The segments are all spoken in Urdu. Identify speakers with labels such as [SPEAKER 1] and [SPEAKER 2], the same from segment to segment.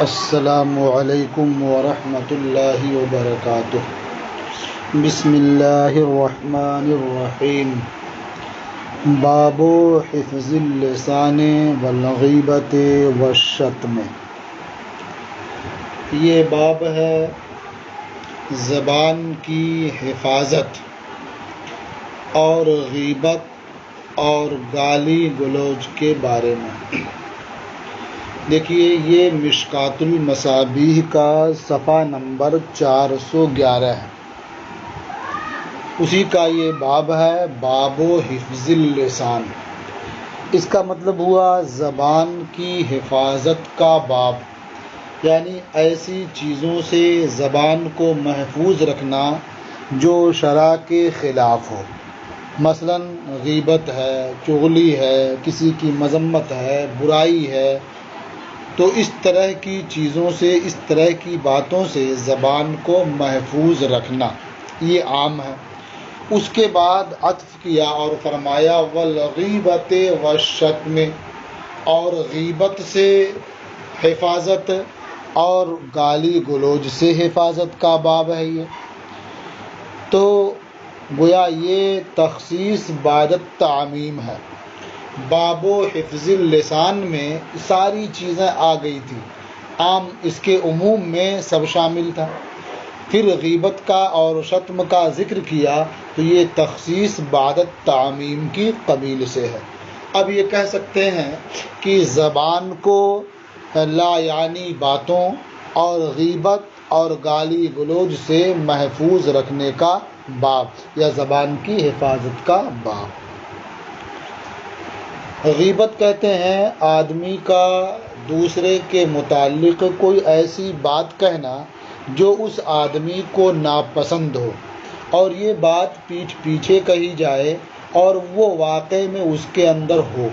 [SPEAKER 1] السلام علیکم ورحمۃ اللہ وبرکاتہ۔ بسم اللہ الرحمن الرحیم۔ باب حفظ اللسان والغیبت والشتم۔ یہ باب ہے زبان کی حفاظت اور غیبت اور گالی گلوچ کے بارے میں۔ دیکھیے، یہ مشکات المصابیح کا صفحہ نمبر 411 ہے، اسی کا یہ باب ہے، باب حفظ اللسان۔ اس کا مطلب ہوا زبان کی حفاظت کا باب، یعنی ایسی چیزوں سے زبان کو محفوظ رکھنا جو شرع کے خلاف ہو، مثلا غیبت ہے، چغلی ہے، کسی کی مذمت ہے، برائی ہے، تو اس طرح کی چیزوں سے، اس طرح کی باتوں سے زبان کو محفوظ رکھنا یہ عام ہے۔ اس کے بعد عطف کیا اور فرمایا والغیبت والشتم، اور غیبت سے حفاظت اور گالی گلوچ سے حفاظت کا باب ہے یہ۔ تو گویا یہ تخصیص بعد التعمیم ہے۔ باب و حفظ اللسان میں ساری چیزیں آ گئی تھی، عام اس کے عموم میں سب شامل تھا۔ پھر غیبت کا اور شتم کا ذکر کیا تو یہ تخصیص بعد التعمیم کی قبیل سے ہے۔ اب یہ کہہ سکتے ہیں کہ زبان کو لا یعنی باتوں اور غیبت اور گالی گلوچ سے محفوظ رکھنے کا باب یا زبان کی حفاظت کا باب۔ غیبت کہتے ہیں آدمی کا دوسرے کے متعلق کوئی ایسی بات کہنا جو اس آدمی کو ناپسند ہو، اور یہ بات پیٹھ پیچھے کہی جائے اور وہ واقع میں اس کے اندر ہو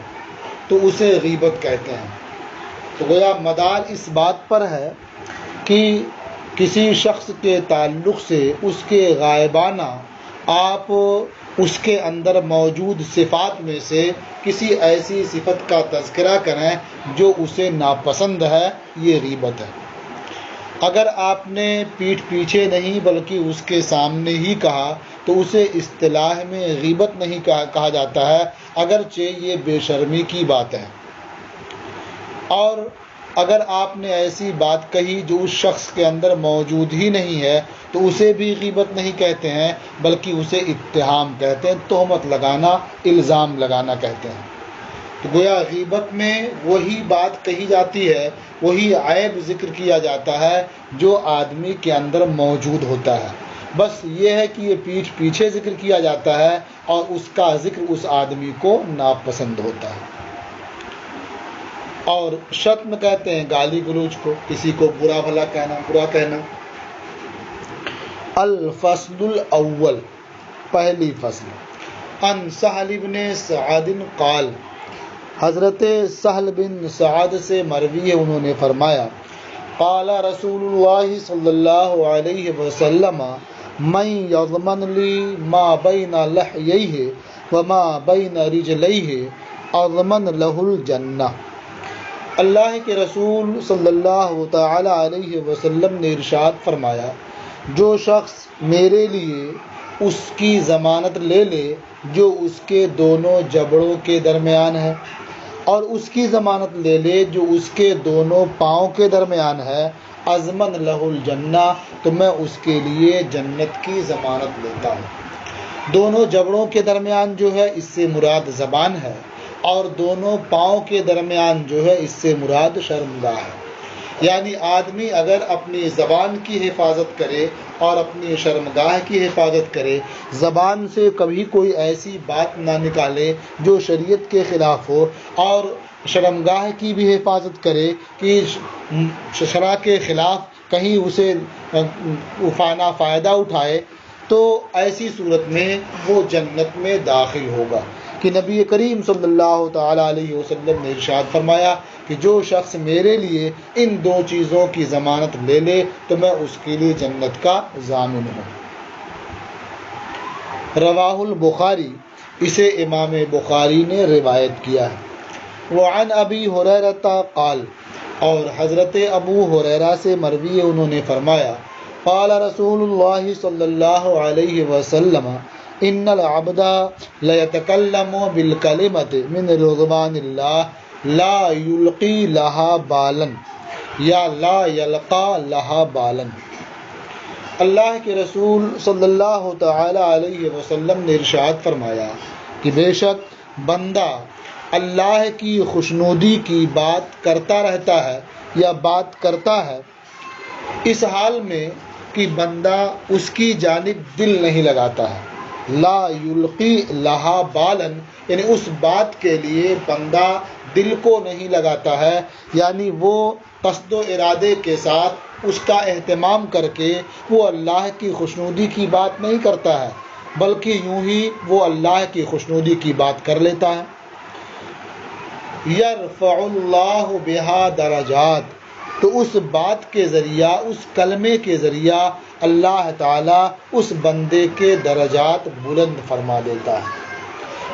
[SPEAKER 1] تو اسے غیبت کہتے ہیں۔ تو گویا مدار اس بات پر ہے کہ کسی شخص کے تعلق سے اس کے غائبانہ آپ اس کے اندر موجود صفات میں سے کسی ایسی صفت کا تذکرہ کریں جو اسے ناپسند ہے، یہ غیبت ہے۔ اگر آپ نے پیٹھ پیچھے نہیں بلکہ اس کے سامنے ہی کہا تو اسے اصطلاح میں غیبت نہیں کہا جاتا ہے، اگرچہ یہ بے شرمی کی بات ہے۔ اور اگر آپ نے ایسی بات کہی جو اس شخص کے اندر موجود ہی نہیں ہے تو اسے بھی غیبت نہیں کہتے ہیں، بلکہ اسے اتہام کہتے ہیں، تہمت لگانا، الزام لگانا کہتے ہیں۔ تو گویا غیبت میں وہی بات کہی جاتی ہے، وہی عیب ذکر کیا جاتا ہے جو آدمی کے اندر موجود ہوتا ہے، بس یہ ہے کہ یہ پیٹھ پیچھے ذکر کیا جاتا ہے اور اس کا ذکر اس آدمی کو ناپسند ہوتا ہے۔ اور شتم کہتے ہیں گالی گلوچ کو، کسی کو برا بھلا کہنا، برا کہنا۔ الفصل الاول، پہلی فصل۔ ان سہل بن سعد قال، حضرت سہل بن سعد سے مروی ہے، انہوں نے فرمایا قال رسول اللہ صلی اللہ علیہ وسلم من یضمن لی ما بین لحییہ وما بین رجلیہ اضمن لہ الجنہ۔ اللہ کے رسول صلی اللہ تعالی علیہ وسلم نے ارشاد فرمایا، جو شخص میرے لیے اس کی ضمانت لے لے جو اس کے دونوں جبڑوں کے درمیان ہے، اور اس کی ضمانت لے لے جو اس کے دونوں پاؤں کے درمیان ہے، اضمن لہ الجنہ، تو میں اس کے لیے جنت کی ضمانت لیتا ہوں۔ دونوں جبڑوں کے درمیان جو ہے اس سے مراد زبان ہے، اور دونوں پاؤں کے درمیان جو ہے اس سے مراد شرمگاہ ہے۔ یعنی آدمی اگر اپنی زبان کی حفاظت کرے اور اپنی شرمگاہ کی حفاظت کرے، زبان سے کبھی کوئی ایسی بات نہ نکالے جو شریعت کے خلاف ہو، اور شرمگاہ کی بھی حفاظت کرے کہ شرع کے خلاف کہیں اسے فائدہ اٹھائے، تو ایسی صورت میں وہ جنت میں داخل ہوگا۔ کہ نبی کریم صلی اللہ تعالیٰ علیہ وسلم نے ارشاد فرمایا کہ جو شخص میرے لیے ان دو چیزوں کی ضمانت لے لے تو میں اس کے لیے جنت کا ضامن ہوں۔ رواہ البخاری، اسے امام بخاری نے روایت کیا ہے۔ وعن ابی ہریرہ قال، اور حضرت ابو ہریرہ سے مروی ہے، انہوں نے فرمایا قال رسول اللہ صلی اللہ علیہ وسلم ان العبد لیتکلم بالکلمۃ من رضوان اللہ لا یلقی لہا بالا یا لا یلقا لہا بالا۔ اللہ کے رسول صلی اللہ تعالی علیہ وسلم نے ارشاد فرمایا کہ بے شک بندہ اللہ کی خوشنودی کی بات کرتا رہتا ہے یا بات کرتا ہے اس حال میں کہ بندہ اس کی جانب دل نہیں لگاتا ہے، لا یلقی لہا بالن یعنی اس بات کے لیے بندہ دل کو نہیں لگاتا ہے، یعنی وہ قصد و ارادے کے ساتھ اس کا اہتمام کر کے وہ اللہ کی خوشنودی کی بات نہیں کرتا ہے، بلکہ یوں ہی وہ اللہ کی خوشنودی کی بات کر لیتا ہے۔ یرفع اللہ بہا درجات، تو اس بات کے ذریعہ، اس کلمے کے ذریعہ اللہ تعالیٰ اس بندے کے درجات بلند فرما دیتا ہے۔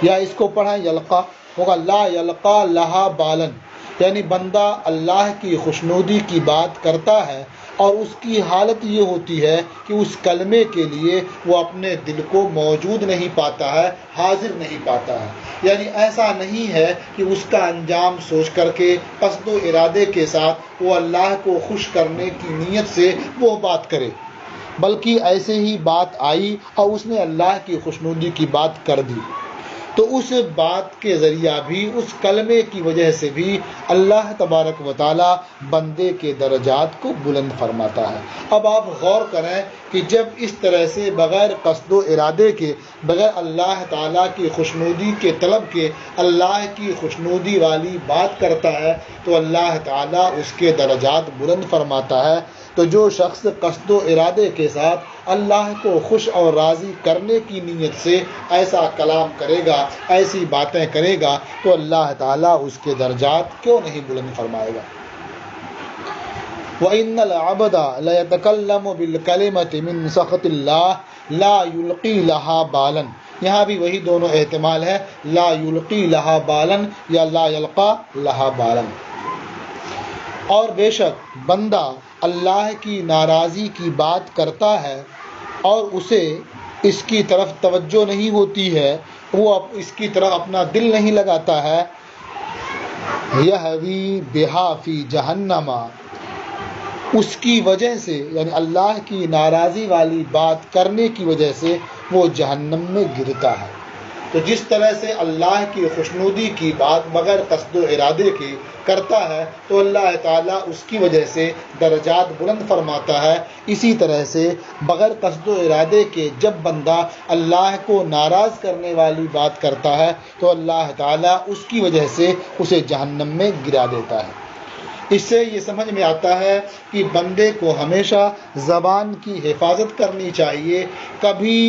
[SPEAKER 1] یا اس کو پڑھیں یلقا ہوگا لا یلقا لہا بالن، یعنی بندہ اللہ کی خوشنودی کی بات کرتا ہے اور اس کی حالت یہ ہوتی ہے کہ اس کلمے کے لیے وہ اپنے دل کو موجود نہیں پاتا ہے، حاضر نہیں پاتا ہے، یعنی ایسا نہیں ہے کہ اس کا انجام سوچ کر کے قصد و ارادے کے ساتھ وہ اللہ کو خوش کرنے کی نیت سے وہ بات کرے، بلکہ ایسے ہی بات آئی اور اس نے اللہ کی خوشنودی کی بات کر دی، تو اس بات کے ذریعہ بھی، اس کلمے کی وجہ سے بھی اللہ تبارک و تعالی بندے کے درجات کو بلند فرماتا ہے۔ اب آپ غور کریں کہ جب اس طرح سے بغیر قصد و ارادے کے، بغیر اللہ تعالیٰ کی خوشنودی کے طلب کے اللہ کی خوشنودی والی بات کرتا ہے تو اللہ تعالیٰ اس کے درجات بلند فرماتا ہے۔ تو جو شخص قصد و ارادے کے ساتھ اللہ کو خوش اور راضی کرنے کی نیت سے ایسا کلام کرے گا، ایسی باتیں کرے گا، تو اللہ تعالیٰ اس کے درجات کیوں نہیں بلند فرمائے گا۔ وَإِنَّ الْعَبْدَ لَيَتَكَلَّمُ بِالْكَلِمَةِ مِنْ سَخَطِ اللَّهِ لَا يُلْقِي لَهَا بَالًا، یہاں بھی وہی دونوں احتمال ہے، لا یلقی لہا بالن یا لا یلقا لہا بالن۔ اور بے شک بندہ اللہ کی ناراضی کی بات کرتا ہے اور اسے اس کی طرف توجہ نہیں ہوتی ہے، وہ اس کی طرف اپنا دل نہیں لگاتا ہے، یہوی بہا فی جہنم، اس کی وجہ سے یعنی اللہ کی ناراضی والی بات کرنے کی وجہ سے وہ جہنم میں گرتا ہے۔ تو جس طرح سے اللہ کی خوشنودی کی بات بغیر قصد و ارادے کے کرتا ہے تو اللہ تعالیٰ اس کی وجہ سے درجات بلند فرماتا ہے، اسی طرح سے بغیر قصد و ارادے کے جب بندہ اللہ کو ناراض کرنے والی بات کرتا ہے تو اللہ تعالیٰ اس کی وجہ سے اسے جہنم میں گرا دیتا ہے۔ اس سے یہ سمجھ میں آتا ہے کہ بندے کو ہمیشہ زبان کی حفاظت کرنی چاہیے، کبھی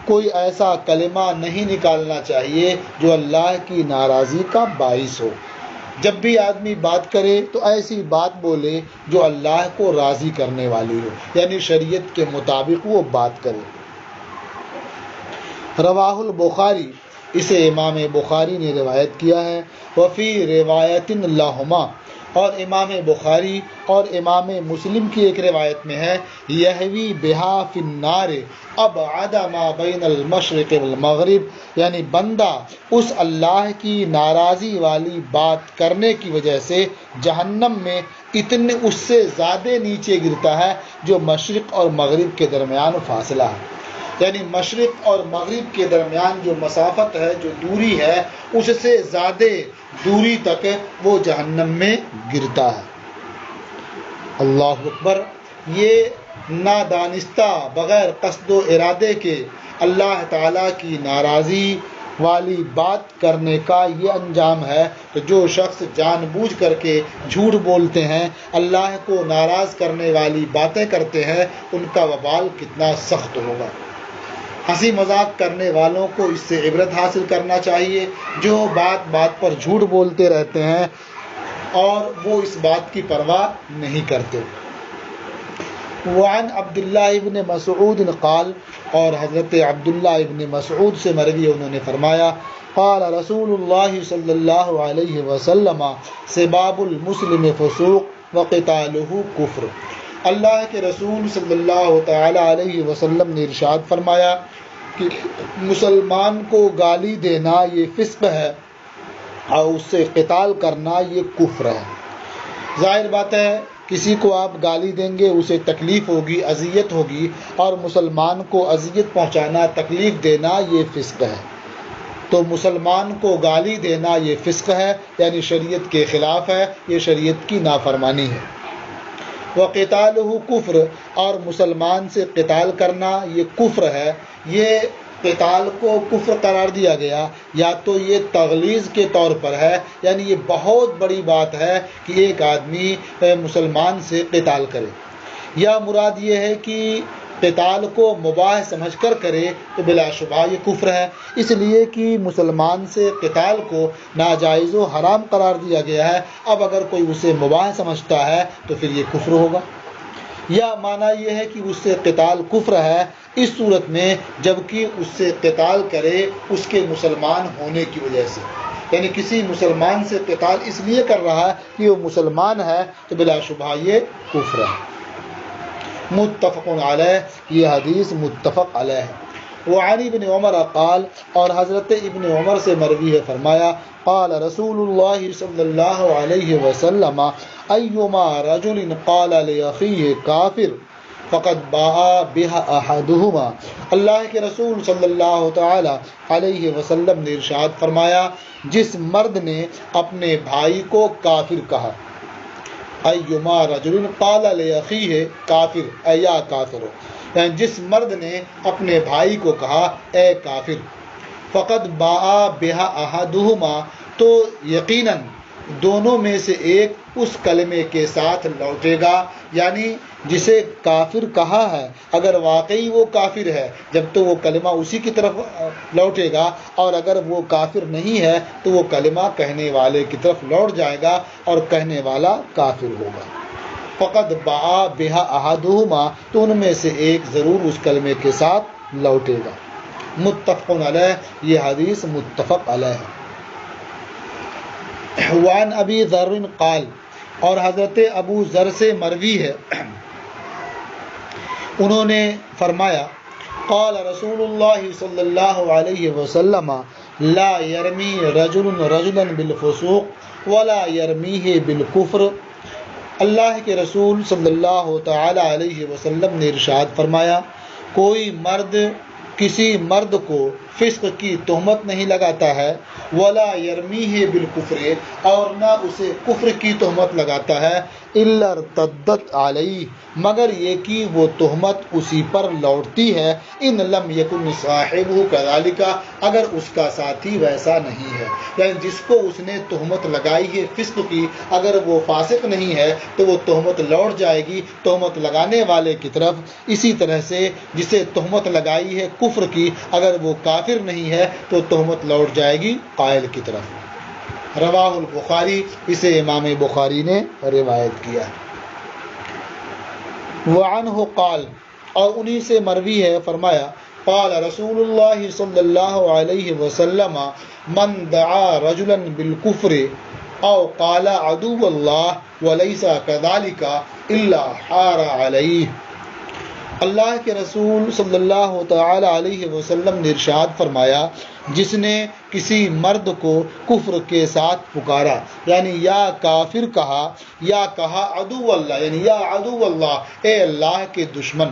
[SPEAKER 1] کوئی ایسا کلمہ نہیں نکالنا چاہیے جو اللہ کی ناراضی کا باعث ہو۔ جب بھی آدمی بات کرے تو ایسی بات بولے جو اللہ کو راضی کرنے والی ہو، یعنی شریعت کے مطابق وہ بات کرے۔ رواہ البخاری، اسے امام بخاری نے روایت کیا ہے، وفی روایت لہما، اور امام بخاری اور امام مسلم کی ایک روایت میں ہے، یہوی بہا فی النار ابعد ما بین المشرق والمغرب، یعنی بندہ اس اللہ کی ناراضی والی بات کرنے کی وجہ سے جہنم میں اتنے اس سے زیادہ نیچے گرتا ہے جو مشرق اور مغرب کے درمیان فاصلہ ہے، یعنی مشرق اور مغرب کے درمیان جو مسافت ہے، جو دوری ہے، اس سے زیادہ دوری تک وہ جہنم میں گرتا ہے۔ اللہ اکبر! یہ نادانستہ بغیر قصد و ارادے کے اللہ تعالیٰ کی ناراضی والی بات کرنے کا یہ انجام ہے۔ تو جو شخص جان بوجھ کر کے جھوٹ بولتے ہیں، اللہ کو ناراض کرنے والی باتیں کرتے ہیں، ان کا وبال کتنا سخت ہوگا۔ ہنسی مذاق کرنے والوں کو اس سے عبرت حاصل کرنا چاہیے، جو بات بات پر جھوٹ بولتے رہتے ہیں اور وہ اس بات کی پرواہ نہیں کرتے۔ وعن عبداللہ ابن مسعود قال، اور حضرت عبداللہ ابن مسعود سے مروی انہوں نے فرمایا، قال رسول اللہ صلی اللہ علیہ وسلم، سباب المسلم فسوق وقتالہ کفر۔ اللہ کے رسول صلی اللہ تعالی علیہ وسلم نے ارشاد فرمایا کہ مسلمان کو گالی دینا یہ فسق ہے اور اس سے قتال کرنا یہ کفر ہے۔ ظاہر بات ہے کسی کو آپ گالی دیں گے اسے تکلیف ہوگی، اذیت ہوگی، اور مسلمان کو اذیت پہنچانا، تکلیف دینا یہ فسق ہے۔ تو مسلمان کو گالی دینا یہ فسق ہے، یعنی شریعت کے خلاف ہے، یہ شریعت کی نافرمانی ہے۔ وقتالہ کفر، اور مسلمان سے قتال کرنا یہ کفر ہے۔ یہ قتال کو کفر قرار دیا گیا یا تو یہ تغلیظ کے طور پر ہے، یعنی یہ بہت بڑی بات ہے کہ ایک آدمی مسلمان سے قتال کرے، یا مراد یہ ہے کہ قتال کو مباح سمجھ کر کرے تو بلا شبہ یہ کفر ہے، اس لیے کہ مسلمان سے قتال کو ناجائز و حرام قرار دیا گیا ہے۔ اب اگر کوئی اسے مباح سمجھتا ہے تو پھر یہ کفر ہوگا، یا معنی یہ ہے کہ اس سے قتال کفر ہے اس صورت میں جبکہ اس سے قتال کرے اس کے مسلمان ہونے کی وجہ سے، یعنی کسی مسلمان سے قتال اس لیے کر رہا ہے کہ وہ مسلمان ہے تو بلا شبہ یہ کفر ہے۔ متفق علیہ، یہ حدیث متفق علیہ ہے۔ وعن ابن عمر قال، اور حضرت ابن عمر سے مروی ہے فرمایا قال رسول اللہ صلی اللہ علیہ وسلم ایما رجل قال لاخیہ کافر فقد باء بها احدہما۔ اللہ کے رسول صلی اللہ تعالی علیہ وسلم نے ارشاد فرمایا جس مرد نے اپنے بھائی کو کافر کہا، ایما رجل قال لاخیہ کافر، اے یا کافر، یعنی جس مرد نے اپنے بھائی کو کہا اے کافر، فقد باء بها احدہما، تو یقیناً دونوں میں سے ایک اس کلمے کے ساتھ لوٹے گا، یعنی جسے کافر کہا ہے اگر واقعی وہ کافر ہے جب تو وہ کلمہ اسی کی طرف لوٹے گا، اور اگر وہ کافر نہیں ہے تو وہ کلمہ کہنے والے کی طرف لوٹ جائے گا اور کہنے والا کافر ہوگا۔ فقد باء بها احدہما، تو ان میں سے ایک ضرور اس کلمے کے ساتھ لوٹے گا۔ متفق علیہ، یہ حدیث متفق علیہ ہے۔ وعن ابی ذر قال، اور حضرت ابو ذر سے مروی ہے انہوں نے فرمایا قال رسول اللہ صلی اللہ علیہ وسلم لا یرمی رجل رجلا بالفسوق ولا یرمیہ بالکفر۔ اللہ کے رسول صلی اللہ تعالی علیہ وسلم نے ارشاد فرمایا کوئی مرد کسی مرد کو فسق کی تہمت نہیں لگاتا ہے، ولا یرمیہ بالکفر، اور نہ اسے کفر کی تہمت لگاتا ہے، الا ارتدت علیہ، مگر یہ کہ وہ تہمت اسی پر لوٹتی ہے، ان لم یکن صاحبہ کذالک، اگر اس کا ساتھی ویسا نہیں ہے، یعنی جس کو اس نے تہمت لگائی ہے فسق کی اگر وہ فاسق نہیں ہے تو وہ تہمت لوٹ جائے گی تہمت لگانے والے کی طرف، اسی طرح سے جسے تہمت لگائی ہے کفر کی اگر وہ کافر نہیں ہے تو تہمت لوٹ جائے گی قائل کی طرف۔ رواہ البخاری، اسے امام بخاری نے روایت کیا۔ وعنہ قال، اور انہی سے مروی ہے فرمایا قال رسول اللہ صلی اللہ علیہ وسلم من دعا رجلا بالکفر او قال عدو اللہ وليس كذلك الا حار علیہ۔ اللہ کے رسول صلی اللہ تعالی علیہ وسلم نے ارشاد فرمایا جس نے کسی مرد کو کفر کے ساتھ پکارا، یعنی یا کافر کہا یا کہا عدو اللہ، یعنی یا عدو اللہ، اے اللہ کے دشمن،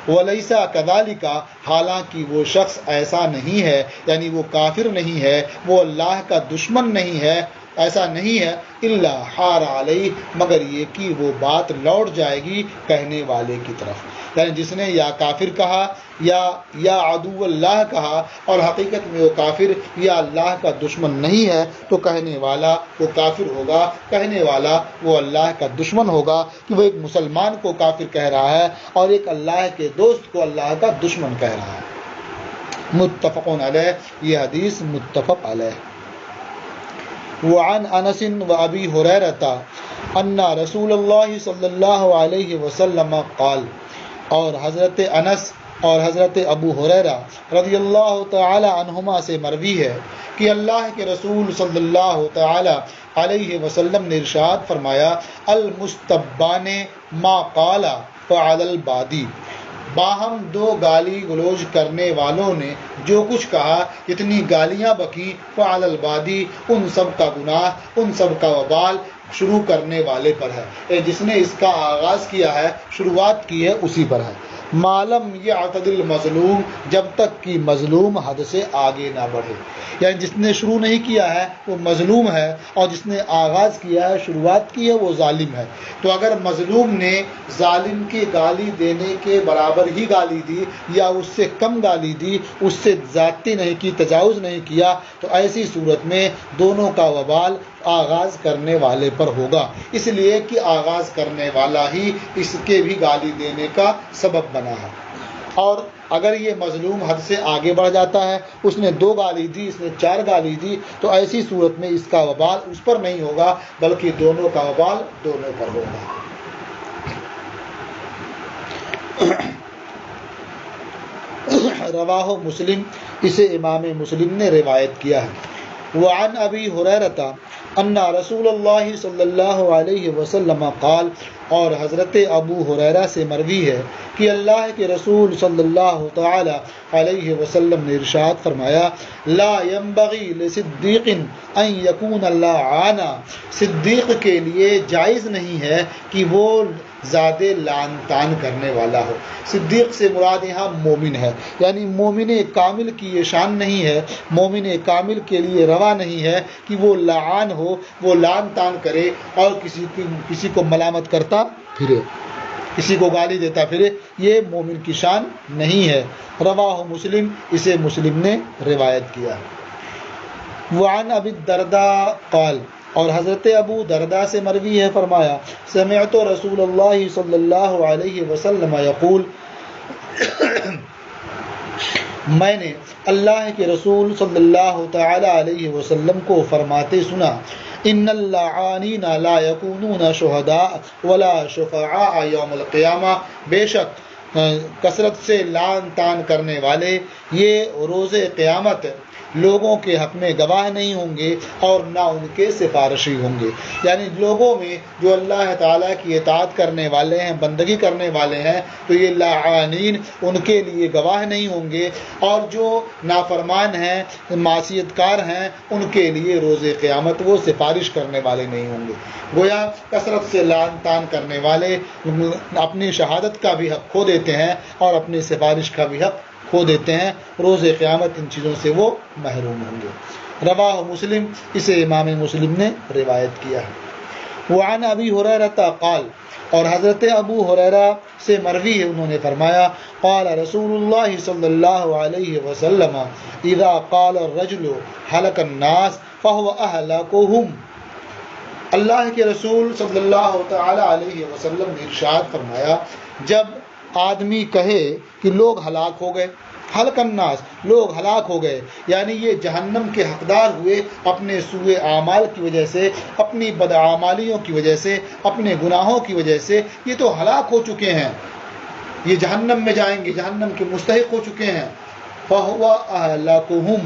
[SPEAKER 1] وَلَيْسَ كَذَلِكَ، حالانکہ وہ شخص ایسا نہیں ہے، یعنی وہ کافر نہیں ہے، وہ اللہ کا دشمن نہیں ہے، ایسا نہیں ہے، الا حار علیہ، مگر یہ کہ وہ بات لوٹ جائے گی کہنے والے کی طرف، یعنی جس نے یا کافر کہا یا عدو اللہ کہا اور حقیقت میں وہ کافر یا اللہ کا دشمن نہیں ہے تو کہنے والا وہ کافر ہوگا، کہنے والا وہ اللہ کا دشمن ہوگا، کہ وہ ایک مسلمان کو کافر کہہ رہا ہے اور ایک اللہ کے دوست کو اللہ کا دشمن کہہ رہا ہے۔ متفق علیہ، یہ حدیث متفق علیہ۔ وعن انس وابی ہریرہ ان رسول اللہ صلی اللہ علیہ وسلم قال، اور حضرت انس اور حضرت ابو ہریرہ رضی اللہ تعالی عنہما سے مروی ہے کہ اللہ کے رسول صلی اللہ تعالی علیہ وسلم نے ارشاد فرمایا المستبان ما قال فعل البادی، باہم دو گالی گلوچ کرنے والوں نے جو کچھ کہا، جتنی گالیاں بکیں، فعل البادی، ان سب کا گناہ، ان سب کا وبال شروع کرنے والے پر ہے، جس نے اس کا آغاز کیا ہے، شروعات کی ہے، اسی پر ہے۔ معلم یعتدل مظلوم، جب تک کہ مظلوم حد سے آگے نہ بڑھے، یعنی جس نے شروع نہیں کیا ہے وہ مظلوم ہے، اور جس نے آغاز کیا ہے، شروعات کی ہے، وہ ظالم ہے۔ تو اگر مظلوم نے ظالم کی گالی دینے کے برابر ہی گالی دی یا اس سے کم گالی دی، اس سے زیادتی نہیں کی، تجاوز نہیں کیا، تو ایسی صورت میں دونوں کا وبال آغاز کرنے والے پر ہوگا، اس لیے کہ آغاز کرنے والا ہی اس کے بھی گالی دینے کا سبب بنا ہے۔ اور اگر یہ مظلوم حد سے آگے بڑھ جاتا ہے، اس نے 2 گالی دی، اس نے 4 گالی دی، تو ایسی صورت میں اس کا وبال اس پر نہیں ہوگا، بلکہ دونوں کا وبال دونوں پر ہوگا۔ رواہ مسلم، اسے امام مسلم نے روایت کیا ہے۔ وعن ابی ہریرہ ان رسول اللہ صلی اللہ علیہ وسلم قال، اور حضرت ابو ہریرہ سے مروی ہے کہ اللہ کے رسول صلی اللہ تعالی علیہ وسلم نے ارشاد فرمایا لا ينبغي لصدیق ان یکون لعانا، صدیق کے لیے جائز نہیں ہے کہ وہ زیادہ لعن طعن کرنے والا ہو۔ صدیق سے مراد یہاں مومن ہے، یعنی مومن کامل کی یہ شان نہیں ہے، مومن کامل کے لیے روا نہیں ہے کہ وہ لعان ہو، وہ لعن طعن کرے اور کسی کو ملامت کرتا پھرے، کسی کو گالی دیتا پھرے، یہ مومن کی شان نہیں ہے۔ رواہ مسلم، اسے مسلم نے روایت کیا۔ وعن ابی الدرداء قال، اور حضرت ابو درداء سے مروی ہے، فرمایا سمعت رسول اللہ صلی اللہ علیہ وسلم یقول، میں نے اللہ کے رسول صلی اللہ تعالی علیہ وسلم کو فرماتے سنا ان اللعانین لا یکونون شہداء ولا شفعاء یوم القیامہ، بے شک کثرت سے لعن طعن کرنے والے یہ روز قیامت لوگوں کے حق میں گواہ نہیں ہوں گے اور نہ ان کے سفارشی ہوں گے، یعنی لوگوں میں جو اللہ تعالیٰ کی اطاعت کرنے والے ہیں، بندگی کرنے والے ہیں، تو یہ لعانین ان کے لیے گواہ نہیں ہوں گے، اور جو نافرمان ہیں، معصیت کار ہیں، ان کے لیے روز قیامت وہ سفارش کرنے والے نہیں ہوں گے۔ گویا کثرت سے لعن طعن کرنے والے اپنی شہادت کا بھی حق کھو دیتے ہیں اور اپنی سفارش کا بھی حق کھو دیتے ہیں، روز قیامت ان چیزوں سے وہ محروم ہوں گے۔ رواہ مسلم، اسے امام مسلم نے روایت کیا ہے۔ وعن ابی ہریرہ قال، اور حضرت ابو ہریرہ سے مروی ہے، انہوں نے فرمایا قال رسول اللہ صلی اللہ علیہ وسلم اذا قال الرجل هلك الناس فهو اهلكهم، اللہ کے رسول صلی اللہ تعالی علیہ وسلم نے ارشاد فرمایا جب آدمی کہے کہ لوگ ہلاک ہو گئے، ہلک الناس، لوگ ہلاک ہو گئے، یعنی یہ جہنم کے حقدار ہوئے اپنے سوء اعمال کی وجہ سے، اپنی بدعمالیوں کی وجہ سے، اپنے گناہوں کی وجہ سے، یہ تو ہلاک ہو چکے ہیں، یہ جہنم میں جائیں گے، جہنم کے مستحق ہو چکے ہیں۔ فَهُوَ أَهْلَكُهُمْ،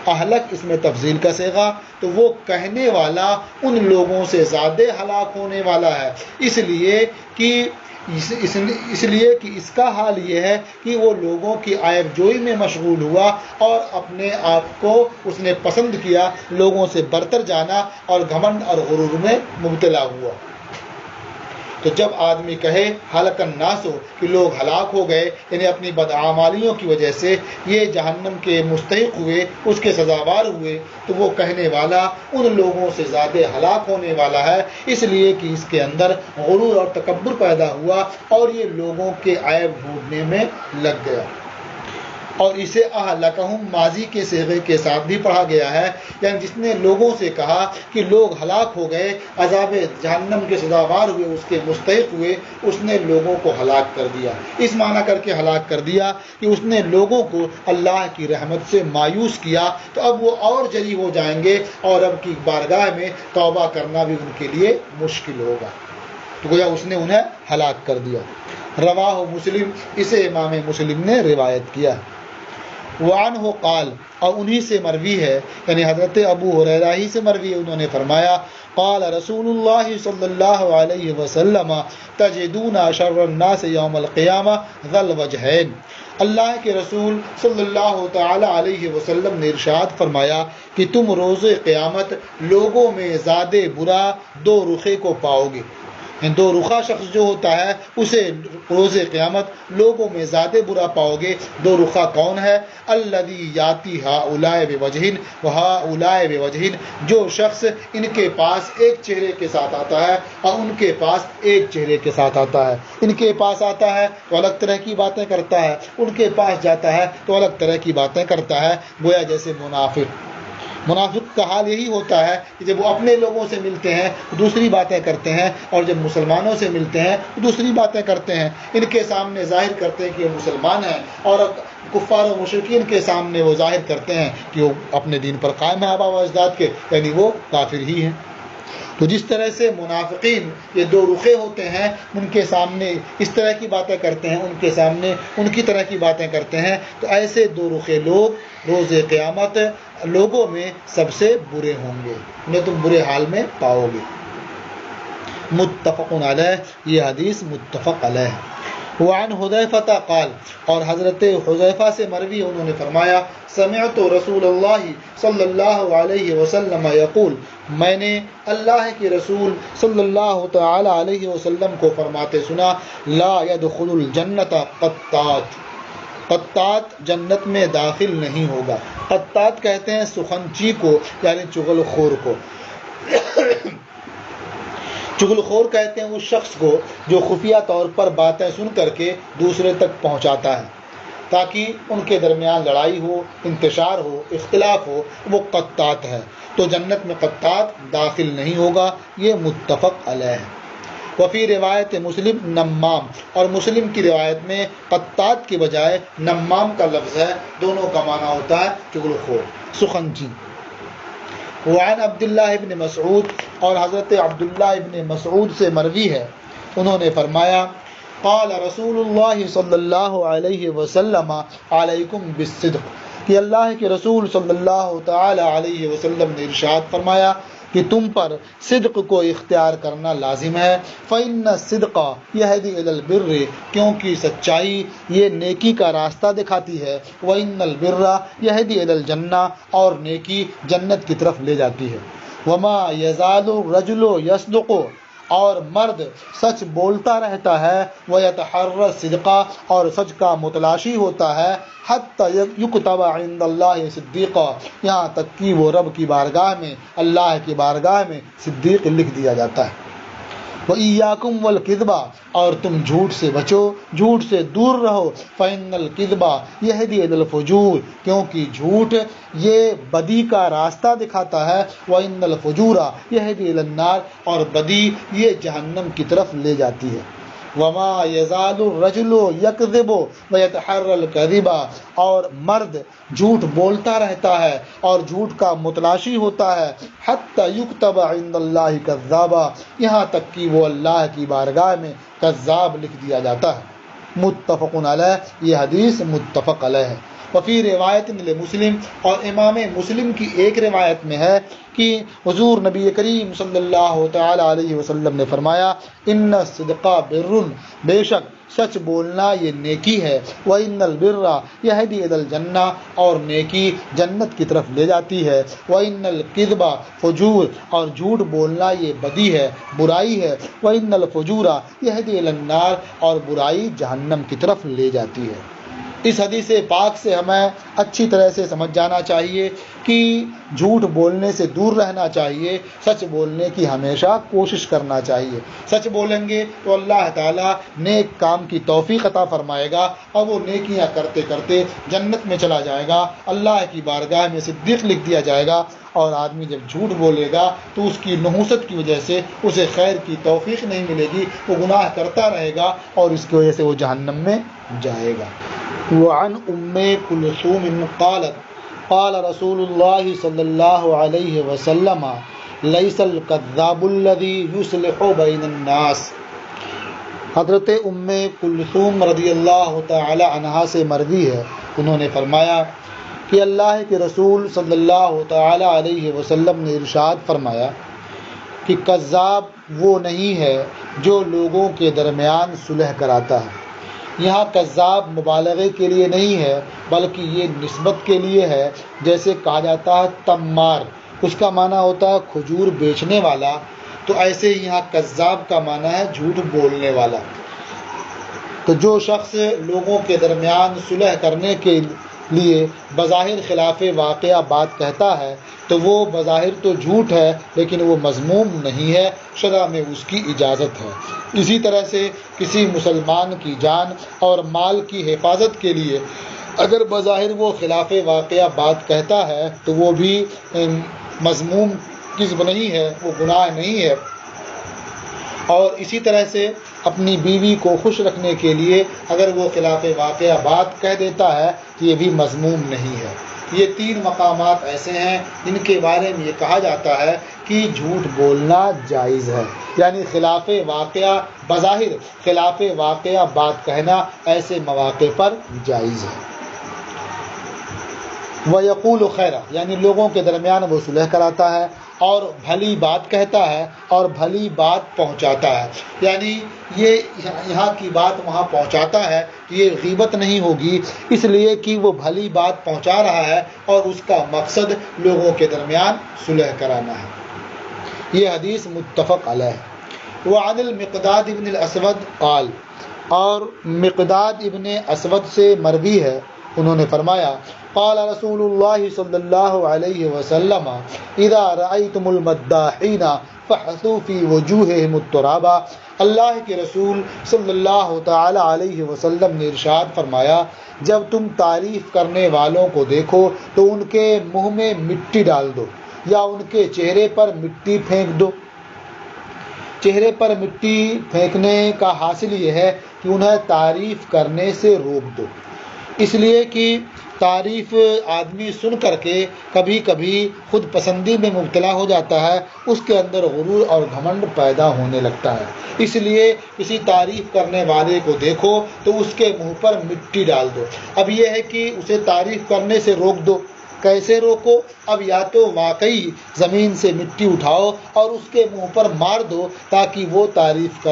[SPEAKER 1] اہلک اس میں تفضیل کا صیغہ، تو وہ کہنے والا ان لوگوں سے زیادہ ہلاک ہونے والا ہے، اس لیے کہ اس کا حال یہ ہے کہ وہ لوگوں کی عیب جوئی میں مشغول ہوا اور اپنے آپ کو اس نے پسند کیا، لوگوں سے برتر جانا اور گھمنڈ اور غرور میں مبتلا ہوا۔ تو جب آدمی کہے ہلک الناس ہو کہ لوگ ہلاک ہو گئے، یعنی اپنی بدعمالیوں کی وجہ سے یہ جہنم کے مستحق ہوئے، اس کے سزاوار ہوئے، تو وہ کہنے والا ان لوگوں سے زیادہ ہلاک ہونے والا ہے، اس لیے کہ اس کے اندر غرور اور تکبر پیدا ہوا اور یہ لوگوں کے عیب ڈھونڈنے میں لگ گیا۔ اور اسے اہلکہم ماضی کے صیغے کے ساتھ بھی پڑھا گیا ہے، یعنی جس نے لوگوں سے کہا کہ لوگ ہلاک ہو گئے، عذاب جہنم کے سزاوار ہوئے، اس کے مستحق ہوئے، اس نے لوگوں کو ہلاک کر دیا، اس معنی کر کے ہلاک کر دیا کہ اس نے لوگوں کو اللہ کی رحمت سے مایوس کیا، تو اب وہ اور جری ہو جائیں گے اور اب کی بارگاہ میں توبہ کرنا بھی ان کے لیے مشکل ہوگا۔ تو گویا اس نے انہیں ہلاک کر دیا۔ رواہ مسلم، اسے امام مسلم نے روایت کیا۔ وعنہ قال، اور انہی سے مروی ہے، یعنی حضرت ابو ہریرہ ہی سے مروی ہے، انہوں نے فرمایا قال رسول اللہ صلی اللہ علیہ وسلم تجدون شر الناس یوم القیامہ ذا الوجہین، اللہ کے رسول صلی اللہ تعالی علیہ وسلم نے ارشاد فرمایا کہ تم روز قیامت لوگوں میں زیادہ برا دو رخے کو پاؤ گے، دو رخا شخص جو ہوتا ہے اسے روز قیامت لوگوں میں زیادہ برا پاؤ گے۔ دو رخا کون ہے؟ الذی یاتی ہؤلاء بوجہ وہؤلاء بوجہ، جو شخص ان کے پاس ایک چہرے کے ساتھ آتا ہے اور ان کے پاس ایک چہرے کے ساتھ آتا ہے۔ ان کے پاس آتا ہے تو الگ طرح کی باتیں کرتا ہے، ان کے پاس جاتا ہے تو الگ طرح کی باتیں کرتا ہے، گویا جیسے منافق کا حال یہی ہوتا ہے کہ جب وہ اپنے لوگوں سے ملتے ہیں دوسری باتیں کرتے ہیں، اور جب مسلمانوں سے ملتے ہیں دوسری باتیں کرتے ہیں۔ ان کے سامنے ظاہر کرتے ہیں کہ وہ مسلمان ہیں، اور کفار و مشرکین کے سامنے وہ ظاہر کرتے ہیں کہ وہ اپنے دین پر قائم ہیں آباء و اجداد کے، یعنی وہ کافر ہی ہیں۔ تو جس طرح سے منافقین یہ دو رخے ہوتے ہیں، ان کے سامنے اس طرح کی باتیں کرتے ہیں، ان کے سامنے ان کی طرح کی باتیں کرتے ہیں، تو ایسے دو رخے لوگ روز قیامت لوگوں میں سب سے برے ہوں گے، انہیں تم برے حال میں پاؤ گے۔ متفق علیہ، یہ حدیث متفق علیہ۔ وعن حذیفہ قال، اور حضرت حذیفہ سے مروی انہوں نے فرمایا سمعت رسول اللہ صلی اللہ علیہ وسلم یقول، میں نے اللہ کے رسول صلی اللہ تعالی علیہ وسلم کو فرماتے سنا لا يدخل الجنت قطات، قطات جنت میں داخل نہیں ہوگا۔ قطات کہتے ہیں سخنچی کو، یعنی چغل خور کو۔ چغل خور کہتے ہیں اس شخص کو جو خفیہ طور پر باتیں سن کر کے دوسرے تک پہنچاتا ہے تاکہ ان کے درمیان لڑائی ہو، انتشار ہو، اختلاف ہو، وہ قطات ہے۔ تو جنت میں قطات داخل نہیں ہوگا، یہ متفق علیہ ہے۔ وفی روایت مسلم نمام، اور مسلم کی روایت میں قطات کے بجائے نمام کا لفظ ہے، دونوں کا معنی ہوتا ہے چغل خور، سخنچی۔ وعن عبداللہ ابن مسعود، اور حضرت عبداللہ ابن مسعود سے مروی ہے، انہوں نے فرمایا قال رسول اللہ صلی اللہ علیہ وسلم علیکم بالصدق، کہ اللہ کے رسول صلی اللہ تعالی علیہ وسلم نے ارشاد فرمایا کہ تم پر صدق کو اختیار کرنا لازم ہے۔ فإن الصدق یہدی الی البر، کیونکہ سچائی یہ نیکی کا راستہ دکھاتی ہے۔ وإن البر یہدی الی الجنہ، اور نیکی جنت کی طرف لے جاتی ہے۔ وما یزال الرجل یصدق، اور مرد سچ بولتا رہتا ہے، وَيَتَحَرَّ الصِّدْقَ، اور سچ کا متلاشی ہوتا ہے، حَتَّى يُكْتَبَ عِندَ اللَّهِ صِدِّيقًا، یہاں تک کہ وہ رب کی بارگاہ میں، اللہ کی بارگاہ میں صدیق لکھ دیا جاتا ہے۔ وَإِيَّاكُمْ وَالْكِذْبَ، اور تم جھوٹ سے بچو، جھوٹ سے دور رہو۔ فَإِنَّ الْكِذْبَ يَهْدِي إِلَى الْفُجُورِ، کیونکہ جھوٹ یہ بدی کا راستہ دکھاتا ہے۔ وَإِنَّ الْفُجُورَ يَهْدِي إِلَى النَّارِ، اور بدی یہ جہنم کی طرف لے جاتی ہے۔ وَمَا يَزَالُ الرَّجُلُ يَكْذِبُ وَيَتَحَرَّ الْكَذِبَ، اور مرد جھوٹ بولتا رہتا ہے اور جھوٹ کا متلاشی ہوتا ہے، حَتَّى يُكْتَبَ عِندَ اللَّهِ كَذَّابًا، یہاں تک کہ وہ اللہ کی بارگاہ میں کذاب لکھ دیا جاتا ہے۔ متفق علیہ، یہ حدیث متفق علیہ ہے۔ وفی روایت لمسلم، اور امام مسلم کی ایک روایت میں ہے کہ حضور نبی کریم صلی اللہ تعالی علیہ وسلم نے فرمایا ان الصدق بر، بے شک سچ بولنا یہ نیکی ہے۔ وَإِنَّ الْبِرَّ يَهْدِي إِلَى الْجَنَّةِ، اور نیکی جنت کی طرف لے جاتی ہے۔ وَإِنَّ الْكِذْبَ فجور، اور جھوٹ بولنا یہ بدی ہے، برائی ہے۔ وَإِنَّ الْفُجُورَ يَهْدِي إِلَى النَّارِ، اور برائی جہنم کی طرف لے جاتی ہے۔ اس حدیث پاک سے ہمیں اچھی طرح سے سمجھ جانا چاہیے کہ جھوٹ بولنے سے دور رہنا چاہیے، سچ بولنے کی ہمیشہ کوشش کرنا چاہیے۔ سچ بولیں گے تو اللہ تعالیٰ نیک کام کی توفیق عطا فرمائے گا، اور وہ نیکیاں کرتے کرتے جنت میں چلا جائے گا، اللہ کی بارگاہ میں صدیق لکھ دیا جائے گا۔ اور آدمی جب جھوٹ بولے گا تو اس کی نحوست کی وجہ سے اسے خیر کی توفیق نہیں ملے گی، وہ گناہ کرتا رہے گا اور اس کی وجہ سے وہ جہنم میں جائے گا۔ وعن ام کلثوم قالت قال رسول اللہ صلی اللہ علیہ وسلم لیس الکذاب الذی یصلح بین الناس، حضرت ام کلثوم رضی اللہ تعالی عنہا سے مروی ہے، انہوں نے فرمایا کہ اللہ کے رسول صلی اللہ تعالی علیہ وسلم نے ارشاد فرمایا کہ کذاب وہ نہیں ہے جو لوگوں کے درمیان صلح کراتا ہے۔ یہاں کذاب مبالغے کے لیے نہیں ہے بلکہ یہ نسبت کے لیے ہے، جیسے کہا جاتا ہے تمار، اس کا معنی ہوتا ہے کھجور بیچنے والا، تو ایسے ہی یہاں کذاب کا معنی ہے جھوٹ بولنے والا۔ تو جو شخص لوگوں کے درمیان صلح کرنے کے لیے بظاہر خلاف واقعہ بات کہتا ہے تو وہ بظاہر تو جھوٹ ہے لیکن وہ مذموم نہیں ہے، شرع میں اس کی اجازت ہے۔ اسی طرح سے کسی مسلمان کی جان اور مال کی حفاظت کے لیے اگر بظاہر وہ خلاف واقعہ بات کہتا ہے تو وہ بھی مذموم کذب نہیں ہے، وہ گناہ نہیں ہے۔ اور اسی طرح سے اپنی بیوی کو خوش رکھنے کے لیے اگر وہ خلاف واقعہ بات کہہ دیتا ہے تو یہ بھی مذموم نہیں ہے۔ یہ 3 مقامات ایسے ہیں جن کے بارے میں یہ کہا جاتا ہے کہ جھوٹ بولنا جائز ہے، یعنی خلاف واقعہ بظاہر خلاف واقعہ بات کہنا ایسے مواقع پر جائز ہے۔ وَيَقُولُ خَيْرًا، یعنی لوگوں کے درمیان وہ صلح کراتا ہے اور بھلی بات کہتا ہے اور بھلی بات پہنچاتا ہے، یعنی یہ یہاں کی بات وہاں پہنچاتا ہے، یہ غیبت نہیں ہوگی، اس لیے کہ وہ بھلی بات پہنچا رہا ہے اور اس کا مقصد لوگوں کے درمیان صلح کرانا ہے۔ یہ حدیث متفق علیہ ہے۔ وعن المقداد ابن الاسود قال، اور مقداد ابن اسود سے مروی ہے، انہوں نے فرمایا قال رسول اللہ صلی اللہ علیہ وسلم اذا رأیتم المداحین فحثوا فی وجوہہم التراب، اللہ کے رسول صلی اللہ تعالی علیہ وسلم نے ارشاد فرمایا جب تم تعریف کرنے والوں کو دیکھو تو ان کے منہ میں مٹی ڈال دو یا ان کے چہرے پر مٹی پھینک دو۔ چہرے پر مٹی پھینکنے کا حاصل یہ ہے کہ انہیں تعریف کرنے سے روک دو، اس لیے کہ تعریف آدمی سن کر کے کبھی کبھی خود پسندی میں مبتلا ہو جاتا ہے، اس کے اندر غرور اور گھمنڈ پیدا ہونے لگتا ہے۔ اس لیے کسی تعریف کرنے والے کو دیکھو تو اس کے منہ پر مٹی ڈال دو۔ اب یہ ہے کہ اسے تعریف کرنے سے روک دو، کیسے روکو؟ اب یا تو واقعی زمین سے مٹی اٹھاؤ اور اس کے منہ پر مار دو تاکہ وہ تعریف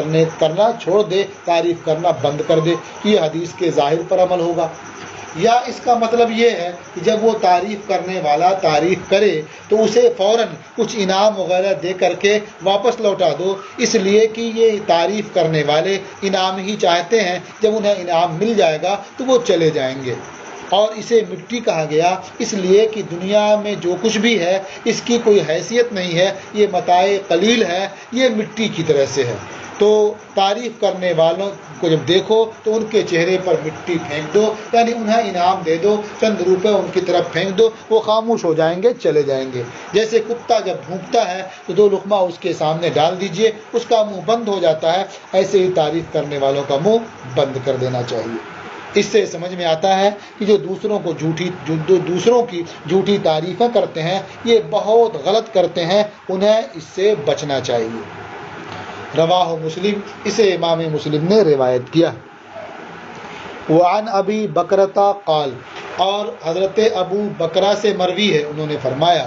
[SPEAKER 1] کرنا چھوڑ دے، تعریف کرنا بند کر دے، یہ حدیث کے ظاہر پر عمل ہوگا۔ یا اس کا مطلب یہ ہے کہ جب وہ تعریف کرنے والا تعریف کرے تو اسے فوراً کچھ انعام وغیرہ دے کر کے واپس لوٹا دو، اس لیے کہ یہ تعریف کرنے والے انعام ہی چاہتے ہیں، جب انہیں انعام مل جائے گا تو وہ چلے جائیں گے۔ اور اسے مٹی کہا گیا اس لیے کہ دنیا میں جو کچھ بھی ہے اس کی کوئی حیثیت نہیں ہے، یہ متاع قلیل ہے، یہ مٹی کی طرح سے ہے۔ تو تعریف کرنے والوں کو جب دیکھو تو ان کے چہرے پر مٹی پھینک دو، یعنی انہیں انعام دے دو، چند روپے ان کی طرف پھینک دو، وہ خاموش ہو جائیں گے، چلے جائیں گے۔ جیسے کتا جب بھونکتا ہے تو 2 لقمہ اس کے سامنے ڈال دیجئے، اس کا منہ بند ہو جاتا ہے، ایسے ہی تعریف کرنے والوں کا منہ بند کر دینا چاہیے۔ اس سے سمجھ میں آتا ہے کہ جو دوسروں کی جھوٹی تعریفیں کرتے ہیں یہ بہت غلط کرتے ہیں، انہیں اس سے بچنا چاہیے۔ رواہ مسلم، اسے امام مسلم نے روایت کیا۔ وعن ابی بکرتا قال، اور حضرت ابو بکرہ سے مروی ہے، انہوں نے فرمایا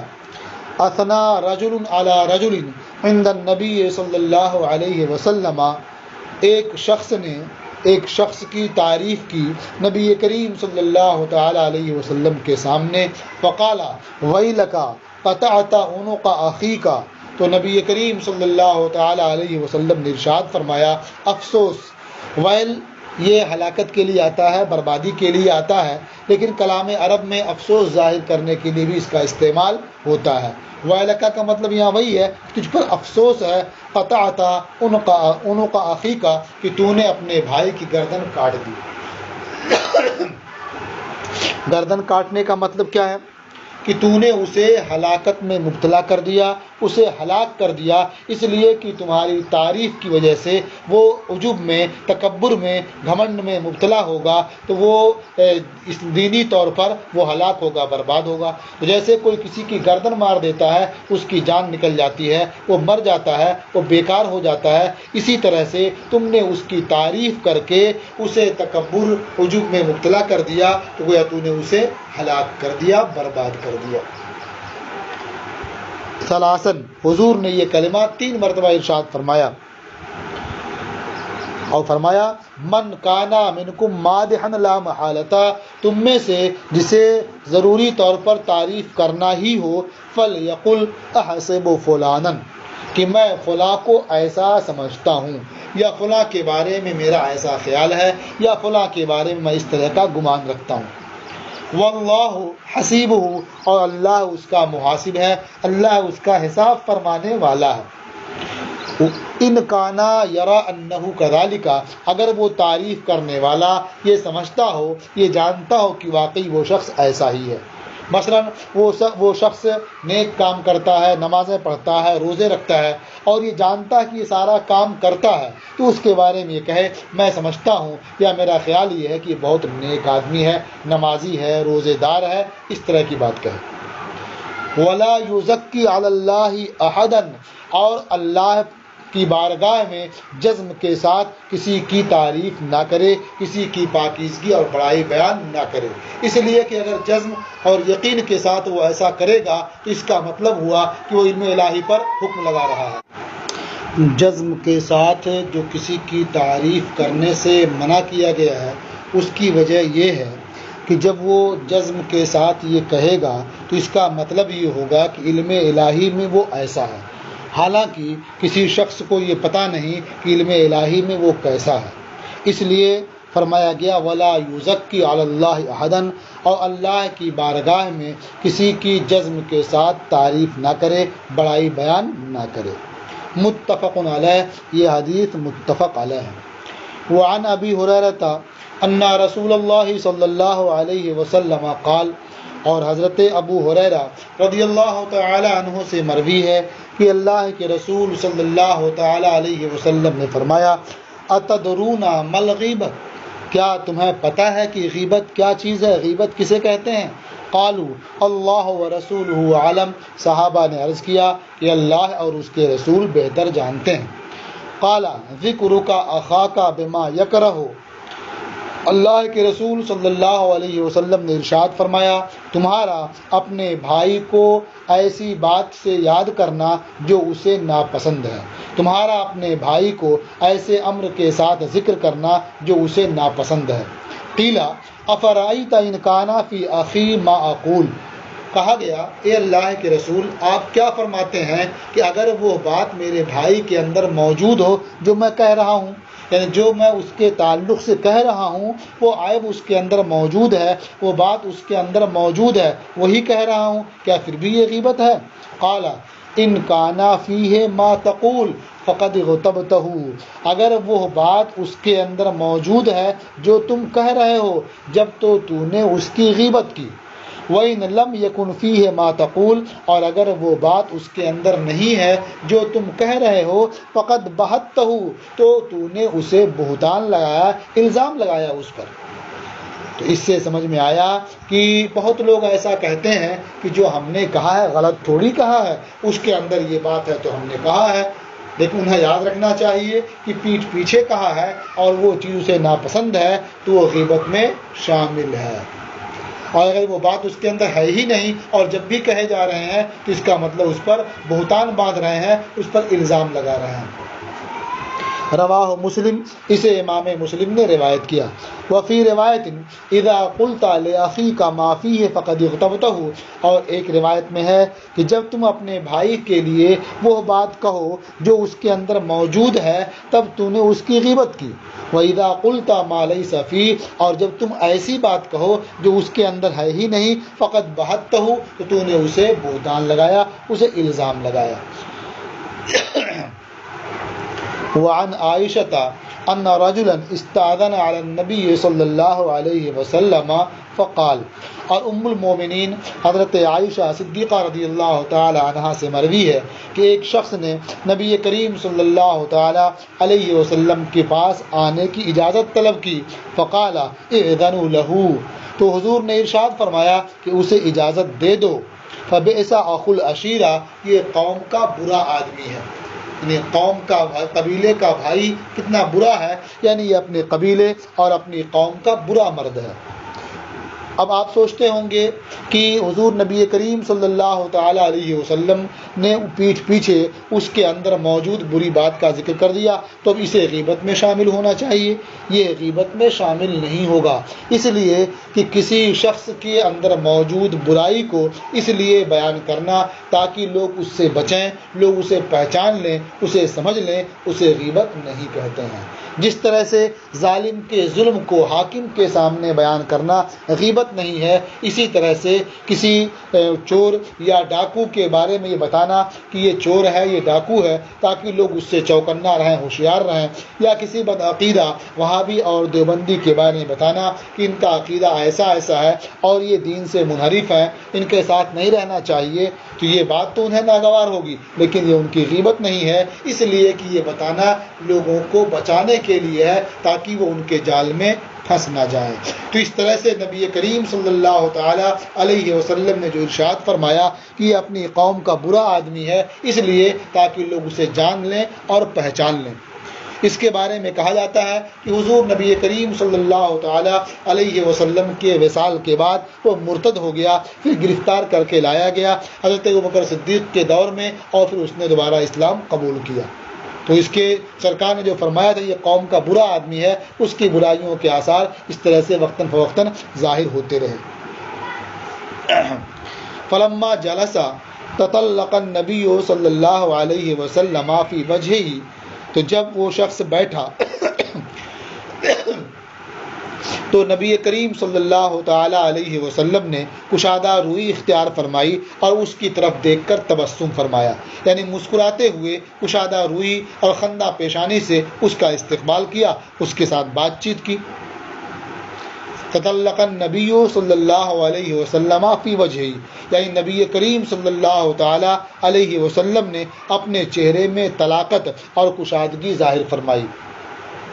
[SPEAKER 1] اثنا رجل علی رجل عند النبی صلی اللہ علیہ وسلم، ایک شخص نے ایک شخص کی تعریف کی نبی کریم صلی اللہ تعالی علیہ وسلم کے سامنے، فقال ویلک قطعت عنق اخیک، تو نبی کریم صلی اللہ تعالی علیہ وسلم نے ارشاد فرمایا افسوس، ویل یہ ہلاکت کے لیے آتا ہے، بربادی کے لیے آتا ہے، لیکن کلام عرب میں افسوس ظاہر کرنے کے لیے بھی اس کا استعمال ہوتا ہے۔ ویلکا کا مطلب یہاں وہی ہے، تجھ پر افسوس ہے، قطعت عنق اخیک، کہ تو نے اپنے بھائی کی گردن کاٹ دی۔ گردن کاٹنے کا مطلب کیا ہے؟ کہ تو نے اسے ہلاکت میں مبتلا کر دیا، اسے ہلاک کر دیا، اس لیے کہ تمہاری تعریف کی وجہ سے وہ عجب میں، تکبر میں، گھمنڈ میں مبتلا ہوگا تو وہ اس دینی طور پر وہ ہلاک ہوگا، برباد ہوگا۔ تو جیسے کوئی کسی کی گردن مار دیتا ہے، اس کی جان نکل جاتی ہے، وہ مر جاتا ہے، وہ بیکار ہو جاتا ہے، اسی طرح سے تم نے اس کی تعریف کر کے اسے تکبر، عجب میں مبتلا کر دیا تو گویا تو نے اسے ہلاک کر دیا، برباد کر دیا۔ ثلاثاً، حضور نے یہ کلمات 3 مرتبہ ارشاد فرمایا اور فرمایا من کانا منکم مادحا لا محالتا، تم میں سے جسے ضروری طور پر تعریف کرنا ہی ہو، فلیقل احسب فلانا، کہ میں فلاں کو ایسا سمجھتا ہوں، یا فلاں کے بارے میں میرا ایسا خیال ہے، یا فلاں کے بارے میں اس طرح کا گمان رکھتا ہوں۔ واللہ حسیبہ، اور اللہ اس کا محاسب ہے، اللہ اس کا حساب فرمانے والا ہے۔ ان کانا یرا انہ کذالک، اگر وہ تعریف کرنے والا یہ سمجھتا ہو، یہ جانتا ہو کہ واقعی وہ شخص ایسا ہی ہے، مثلا وہ شخص نیک کام کرتا ہے، نمازیں پڑھتا ہے، روزے رکھتا ہے، اور یہ جانتا ہے کہ یہ سارا کام کرتا ہے، تو اس کے بارے میں یہ کہے میں سمجھتا ہوں یا میرا خیال یہ ہے کہ یہ بہت نیک آدمی ہے، نمازی ہے، روزے دار ہے، اس طرح کی بات کہے۔ ولا یزکی علی اللہ احدا، اور اللہ کی بارگاہ میں جزم کے ساتھ کسی کی تعریف نہ کرے، کسی کی پاکیزگی اور بڑائی بیان نہ کرے، اس لیے کہ اگر جزم اور یقین کے ساتھ وہ ایسا کرے گا تو اس کا مطلب ہوا کہ وہ علم الہی پر حکم لگا رہا ہے۔ جزم کے ساتھ جو کسی کی تعریف کرنے سے منع کیا گیا ہے، اس کی وجہ یہ ہے کہ جب وہ جزم کے ساتھ یہ کہے گا تو اس کا مطلب یہ ہوگا کہ علم الہی میں وہ ایسا ہے، حالانکہ کسی شخص کو یہ پتہ نہیں کہ علم الہی میں وہ کیسا ہے۔ اس لیے فرمایا گیا ولا یزکی علی اللہ احدا، اور اللہ کی بارگاہ میں کسی کی جزم کے ساتھ تعریف نہ کرے، بڑائی بیان نہ کرے۔ متفق علیہ، یہ حدیث متفق علیہ ہے۔ وعن ابی ہریرہ ان رسول اللہ صلی اللہ علیہ وسلم قال، اور حضرت ابو ہریرہ رضی اللہ تعالی عنہ سے مروی ہے کہ اللہ کے رسول صلی اللہ تعالی علیہ وسلم نے فرمایا اتدرون ما الغیبۃ، کیا تمہیں پتہ ہے کہ غیبت کیا چیز ہے، غیبت کسے کہتے ہیں؟ قالوا اللہ ورسولہ اعلم، صحابہ نے عرض کیا کہ اللہ اور اس کے رسول بہتر جانتے ہیں۔ قال ذکرک اخاک بما یکرہ، اللہ کے رسول صلی اللہ علیہ وسلم نے ارشاد فرمایا تمہارا اپنے بھائی کو ایسی بات سے یاد کرنا جو اسے ناپسند ہے، تمہارا اپنے بھائی کو ایسے امر کے ساتھ ذکر کرنا جو اسے ناپسند ہے۔ قیل افرأیت ان کان فی اخی ما اقول، کہا گیا اے اللہ کے رسول آپ کیا فرماتے ہیں کہ اگر وہ بات میرے بھائی کے اندر موجود ہو جو میں کہہ رہا ہوں، یعنی جو میں اس کے تعلق سے کہہ رہا ہوں وہ عیب اس کے اندر موجود ہے، وہ بات اس کے اندر موجود ہے، وہی کہہ رہا ہوں، کیا پھر بھی یہ غیبت ہے؟ قال ان کان فیہ ما تقول فقد غتبتہ، اگر وہ بات اس کے اندر موجود ہے جو تم کہہ رہے ہو جب تو نے اس کی غیبت کی۔ وَإِن لَمْ يَكُنْ فِيهِ مَا تَقُولُ، اور اگر وہ بات اس کے اندر نہیں ہے جو تم کہہ رہے ہو، فَقَدْ بَهَتَّهُ، تو نے اسے بہتان لگایا، الزام لگایا اس پر۔ تو اس سے سمجھ میں آیا کہ بہت لوگ ایسا کہتے ہیں کہ جو ہم نے کہا ہے غلط تھوڑی کہا ہے، اس کے اندر یہ بات ہے تو ہم نے کہا ہے، لیکن انہیں یاد رکھنا چاہیے کہ پیٹھ پیچھے کہا ہے اور وہ چیز اسے ناپسند ہے تو وہ غیبت میں شامل ہے، اور اگر وہ بات اس کے اندر ہے ہی نہیں اور جب بھی کہے جا رہے ہیں تو اس کا مطلب اس پر بہتان باندھ رہے ہیں، اس پر الزام لگا رہے ہیں۔ رواہ مسلم، اسے امام مسلم نے روایت کیا۔ وفی روایت اذا قلت لاخیک ما فیہ فقد اغتبتہ، اور ایک روایت میں ہے کہ جب تم اپنے بھائی کے لیے وہ بات کہو جو اس کے اندر موجود ہے تب تو نے اس کی غیبت کی۔ واذا قلت ما لیس فیہ، اور جب تم ایسی بات کہو جو اس کے اندر ہے ہی نہیں، فقد بہتہ، تو نے اسے بہتان لگایا، اسے الزام لگایا۔ وعن عائشة أن رجلا استأذن على النبي صلی اللہ علیہ وسلم فقال، اور ام المومنین حضرت عائشہ صدیقہ رضی اللہ تعالی عنہا سے مروی ہے کہ ایک شخص نے نبی کریم صلی اللہ تعالی علیہ وسلم کے پاس آنے کی اجازت طلب کی، فقال اذنوا له، تو حضور نے ارشاد فرمایا کہ اسے اجازت دے دو، فبئس اخو العشیرہ، یہ قوم کا برا آدمی ہے، یعنی قوم کا قبیلے کا بھائی کتنا برا ہے، یعنی یہ اپنے قبیلے اور اپنی قوم کا برا مرد ہے۔ اب آپ سوچتے ہوں گے کہ حضور نبی کریم صلی اللہ تعالی علیہ وسلم نے پیٹھ پیچھے اس کے اندر موجود بری بات کا ذکر کر دیا، تو اب اسے غیبت میں شامل ہونا چاہیے۔ یہ غیبت میں شامل نہیں ہوگا، اس لیے کہ کسی شخص کے اندر موجود برائی کو اس لیے بیان کرنا تاکہ لوگ اس سے بچیں، لوگ اسے پہچان لیں، اسے سمجھ لیں، اسے غیبت نہیں کہتے ہیں۔ جس طرح سے ظالم کے ظلم کو حاکم کے سامنے بیان کرنا غیبت نہیں ہے، اسی طرح سے کسی چور یا ڈاکو کے بارے میں یہ بتانا کہ یہ چور ہے، یہ ڈاکو ہے، تاکہ لوگ اس سے چوکنا رہیں، ہوشیار رہیں، یا کسی بدعقیدہ وہابی اور دیوبندی کے بارے میں بتانا کہ ان کا عقیدہ ایسا ہے اور یہ دین سے منحرف ہیں، ان کے ساتھ نہیں رہنا چاہیے، تو یہ بات تو انہیں ناگوار ہوگی، لیکن یہ ان کی غیبت نہیں ہے، اس لیے کہ یہ بتانا لوگوں کو بچانے کے لیے ہے تاکہ وہ ان کے جال میں پھنس نہ جائیں۔ تو اس طرح سے نبی کریم صلی اللہ تعالی علیہ وسلم نے جو ارشاد فرمایا کہ یہ اپنی قوم کا برا آدمی ہے، اس لیے تاکہ لوگ اسے جان لیں اور پہچان لیں۔ اس کے بارے میں کہا جاتا ہے کہ حضور نبی کریم صلی اللہ تعالی علیہ وسلم کے وصال کے بعد وہ مرتد ہو گیا، پھر گرفتار کر کے لایا گیا حضرت ابوبکر صدیق کے دور میں، اور پھر اس نے دوبارہ اسلام قبول کیا۔ تو اس کے سرکار نے جو فرمایا تھا یہ قوم کا برا آدمی ہے، اس کی برائیوں کے آثار اس طرح سے وقتاً فوقتاً ظاہر ہوتے رہے۔ فلما جلس تطلق النبی صلی اللہ علیہ وسلم فی وجہہ، تو جب وہ شخص بیٹھا تو نبی کریم صلی اللہ تعالی علیہ وسلم نے کشادہ روئی اختیار فرمائی اور اس کی طرف دیکھ کر تبسم فرمایا، یعنی مسکراتے ہوئے کشادہ روئی اور خندہ پیشانی سے اس کا استقبال کیا، اس کے ساتھ بات چیت کی۔ تطلق النبی صلی اللہ علیہ وسلم فی وجہی، یعنی نبی کریم صلی اللہ تعالی علیہ وسلم نے اپنے چہرے میں طلاقت اور کشادگی ظاہر فرمائی،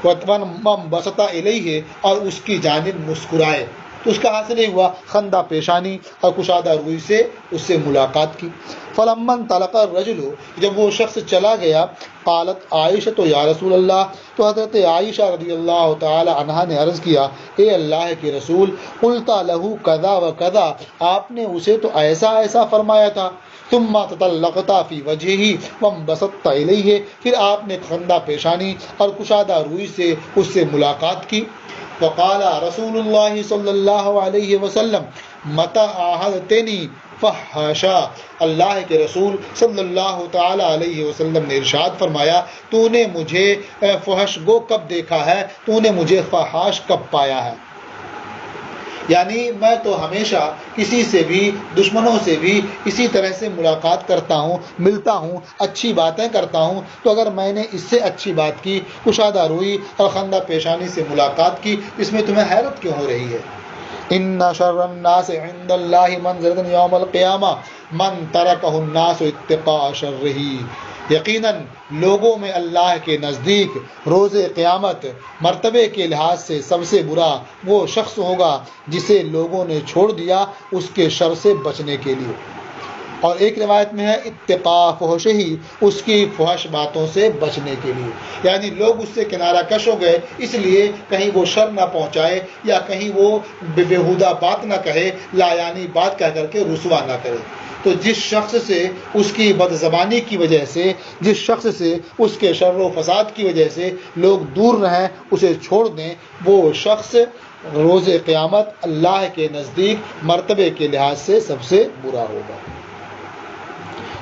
[SPEAKER 1] وَانبَسَطَ إِلَيْهِ، اور اس کی جانب مسکرائے، تو اس کا حاصل یہ ہوا خندہ پیشانی اور کشادہ روئی سے اس سے ملاقات کی۔ فَلَمَّا انطَلَقَ الرَّجُلُ، جب وہ شخص چلا گیا، قالت عائشہ تو یا رسول اللہ، تو حضرت عائشہ رضی اللہ تعالی عنہا نے عرض کیا، اے اللہ کے رسول، قلت لہ کذا و کذا، آپ نے اسے تو ایسا فرمایا تھا، ثم تطلقت فی وجہہ وانبسطت الیہ، پھر آپ نے خندہ پیشانی اور کشادہ روئی سے اس سے ملاقات کی۔ وقال رسول اللہ صلی اللہ علیہ وسلم متی عاہدتنی فحاشا، اللہ کے رسول صلی اللہ تعالی علیہ وسلم نے ارشاد فرمایا، تو نے مجھے فحش گو کب دیکھا ہے، تو نے مجھے فحاش کب پایا ہے، یعنی میں تو ہمیشہ کسی سے بھی، دشمنوں سے بھی اسی طرح سے ملاقات کرتا ہوں، ملتا ہوں، اچھی باتیں کرتا ہوں، تو اگر میں نے اس سے اچھی بات کی، کشادہ روئی اور خندہ پیشانی سے ملاقات کی، اس میں تمہیں حیرت کیوں ہو رہی ہے؟ ان شر الناس عند اللہ منزلۃ یوم القیامہ من ترکہ الناس اتقاء شرہ، یقیناً لوگوں میں اللہ کے نزدیک روز قیامت مرتبے کے لحاظ سے سب سے برا وہ شخص ہوگا جسے لوگوں نے چھوڑ دیا اس کے شر سے بچنے کے لیے۔ اور ایک روایت میں ہے اتقاء فحشہ، اس کی فحش باتوں سے بچنے کے لیے، یعنی لوگ اس سے کنارہ کش ہو گئے اس لیے کہیں وہ شر نہ پہنچائے یا کہیں وہ بےہودہ بات نہ کہے، لا یعنی بات کہہ کر کے رسوا نہ کرے۔ تو جس شخص سے اس کی بد زبانی کی وجہ سے، جس شخص سے اس کے شر و فساد کی وجہ سے لوگ دور رہیں، اسے چھوڑ دیں، وہ شخص روز قیامت اللہ کے نزدیک مرتبے کے لحاظ سے سب سے برا ہوگا۔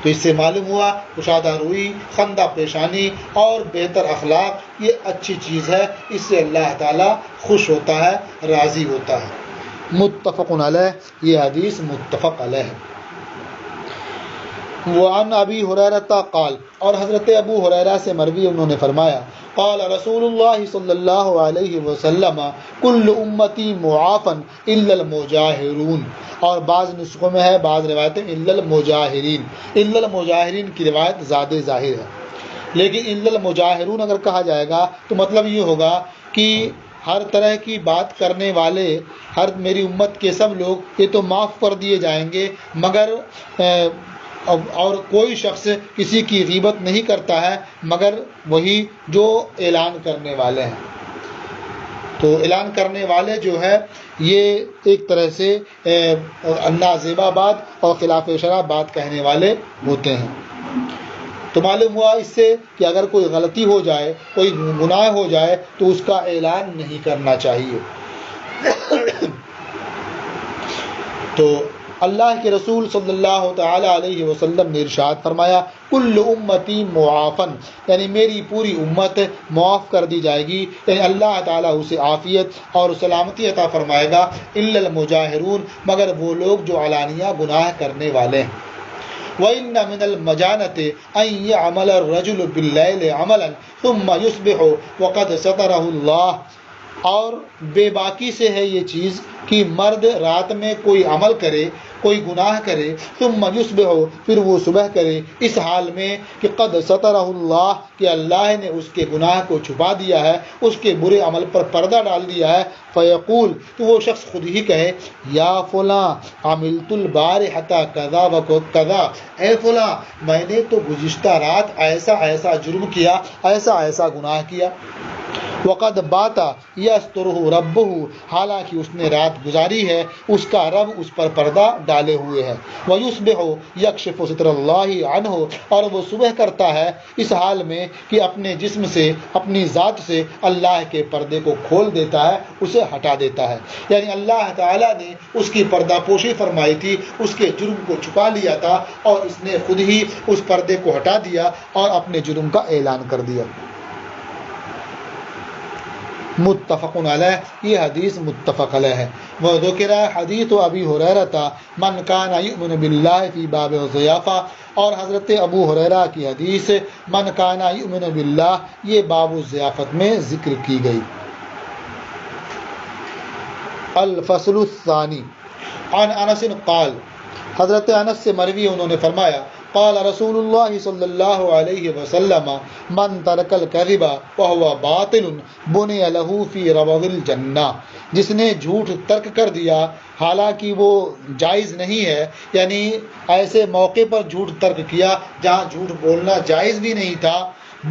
[SPEAKER 1] تو اس سے معلوم ہوا کشادہ روئی، خندہ پیشانی اور بہتر اخلاق یہ اچھی چیز ہے، اس سے اللہ تعالیٰ خوش ہوتا ہے، راضی ہوتا ہے۔ متفق علیہ، یہ حدیث متفق علیہ ہے۔ وعن ابی ہریرہ قال، اور حضرت ابو ہریرہ سے مروی انہوں نے فرمایا، قال رسول اللہ صلی اللہ علیہ وسلم کل امتی معافن الا المجاہرون، اور بعض نسخوں میں ہے، بعض روایتیں الا المجاہرین، الا المجاہرین کی روایت زیادہ ظاہر ہے، لیکن الا المجاہرون اگر کہا جائے گا تو مطلب یہ ہوگا کہ ہر طرح کی بات کرنے والے، میری امت کے سب لوگ یہ تو معاف کر دیے جائیں گے، مگر اور کوئی شخص کسی کی غیبت نہیں کرتا ہے مگر وہی جو اعلان کرنے والے ہیں۔ تو اعلان کرنے والے جو ہے یہ ایک طرح سے نازیبہ بات اور خلاف شرع بات کہنے والے ہوتے ہیں۔ تو معلوم ہوا اس سے کہ اگر کوئی غلطی ہو جائے، کوئی گناہ ہو جائے تو اس کا اعلان نہیں کرنا چاہیے۔ تو اللہ کے رسول صلی اللہ تعالی علیہ وسلم نے ارشاد فرمایا، کل امتی معافن، یعنی میری پوری امت معاف کر دی جائے گی، یعنی اللہ تعالیٰ اسے عافیت اور سلامتی عطا فرمائے گا، الا المجاہرون، مگر وہ لوگ جو علانیہ گناہ کرنے والے ہیں۔ وَإِنَّ مِنَ الْمَجَانَةِ أَن يَعْمَلَ الرَّجُلُ بِاللَّيْلِ عَمَلًا ثُمَّ يُصْبِحُ وَقَدْ سَتَرَهُ اللَّهُ، اور بے باکی سے ہے یہ چیز کہ مرد رات میں کوئی عمل کرے، کوئی گناہ کرے، ثم یصبح، پھر وہ صبح کرے، اس حال میں کہ قد سترہ اللہ، کہ اللہ نے اس کے گناہ کو چھپا دیا ہے، اس کے برے عمل پر پردہ ڈال دیا ہے، فیقول، تو وہ شخص خود ہی کہے، یا فلاں عملت البارحۃ کذا و کذا، اے فلاں میں نے تو گزشتہ رات ایسا ایسا جرم کیا، ایسا ایسا گناہ کیا، وقد باتا یسترہ ربہ، حالانکہ اس نے رات گزاری ہے، اس کا رب اس پر پردہ ڈالے ہوئے ہے، ویصبح یکشف ستر اللہ عنہ، اور وہ صبح کرتا ہے اس حال میں کہ اپنے جسم سے، اپنی ذات سے اللہ کے پردے کو کھول دیتا ہے، اسے ہٹا دیتا ہے، یعنی اللہ تعالیٰ نے اس کی پردہ پوشی فرمائی تھی، اس کے جرم کو چھپا لیا تھا، اور اس نے خود ہی اس پردے کو ہٹا دیا اور اپنے جرم کا اعلان کر دیا۔ متفق علیہ، یہ حدیث متفق علیہ ہے۔ وذکر حدیث ابی ہریرہ من کان یؤمن باللہ فی باب الضیافہ، اور حضرت ابو ہریرہ کی حدیث من کان یؤمن باللہ، یہ باب الضیافت میں ذکر کی گئی۔ الفصل الثانی، عن انس قال، حضرت انس سے مروی انہوں نے فرمایا، قال رسول اللہ صلی اللہ علیہ وسلم من ترک الکذب وهو باطل بنی له فی ربض الجنہ، جس نے جھوٹ ترک کر دیا حالانکہ وہ جائز نہیں ہے، یعنی ایسے موقع پر جھوٹ ترک کیا جہاں جھوٹ بولنا جائز بھی نہیں تھا،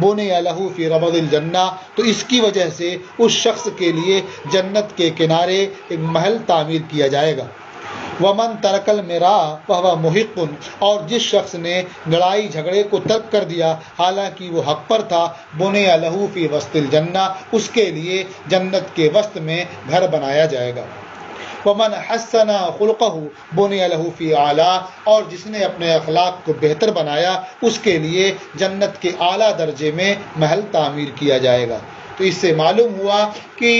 [SPEAKER 1] بنی له فی ربض الجنہ، تو اس کی وجہ سے اس شخص کے لیے جنت کے کنارے ایک محل تعمیر کیا جائے گا۔ ومن ترک المراء وهو محق، اور جس شخص نے لڑائی جھگڑے کو ترک کر دیا حالانکہ وہ حق پر تھا، بنی له فی وسط الجنہ، اس کے لیے جنت کے وسط میں گھر بنایا جائے گا۔ ومن حسن خلقہ بنی له فی اعلیٰ، اور جس نے اپنے اخلاق کو بہتر بنایا اس کے لیے جنت کے اعلیٰ درجے میں محل تعمیر کیا جائے گا۔ تو اس سے معلوم ہوا کہ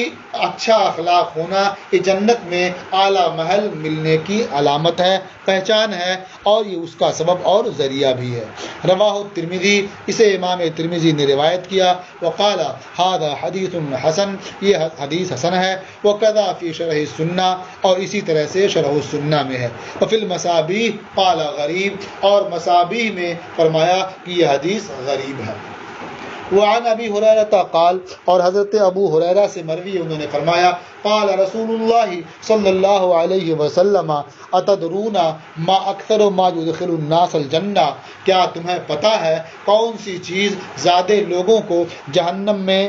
[SPEAKER 1] اچھا اخلاق ہونا یہ جنت میں اعلیٰ محل ملنے کی علامت ہے، پہچان ہے، اور یہ اس کا سبب اور ذریعہ بھی ہے۔ رواہ الترمذی، اسے امام ترمذی نے روایت کیا، وقال ھذا حدیث حسن، یہ حدیث حسن ہے، وکذا فی شرح السنہ، اور اسی طرح سے شرح السنہ میں ہے، وفی المصابیح قال غریب، اور مصابیح میں فرمایا کہ یہ حدیث غریب ہے۔ وعن ابی ہریرہ قال، اور حضرت ابو ہریرہ سے مروی انہوں نے فرمایا، قال رسول اللہ صلی اللہ علیہ وسلم اتدرون ما اکثر ما يدخل الناس الجنہ، کیا تمہیں پتہ ہے کون سی چیز زیادہ لوگوں کو جہنم میں،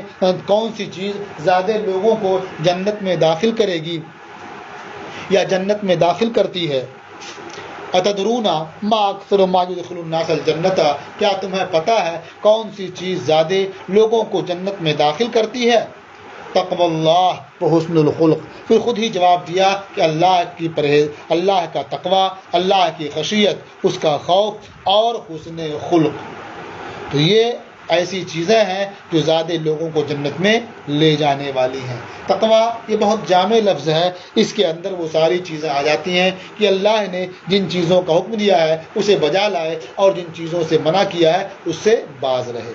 [SPEAKER 1] کون سی چیز زیادہ لوگوں کو جنت میں داخل کرے گی یا جنت میں داخل کرتی ہے؟ اتدرون ما اکثر ما يدخل الناس الجنۃ، کیا تمہیں پتہ ہے کون سی چیز زیادہ لوگوں کو جنت میں داخل کرتی ہے؟ تقوی اللہ و حسن الخلق، پھر خود ہی جواب دیا کہ اللہ کی پرہیز، اللہ کا تقوی، اللہ کی خشیت، اس کا خوف اور حسن خلق۔ تو یہ ایسی چیزیں ہیں جو زیادہ لوگوں کو جنت میں لے جانے والی ہیں۔ تقویٰ یہ بہت جامع لفظ ہے، اس کے اندر وہ ساری چیزیں آ جاتی ہیں کہ اللہ نے جن چیزوں کا حکم دیا ہے اسے بجا لائے اور جن چیزوں سے منع کیا ہے اس سے باز رہے۔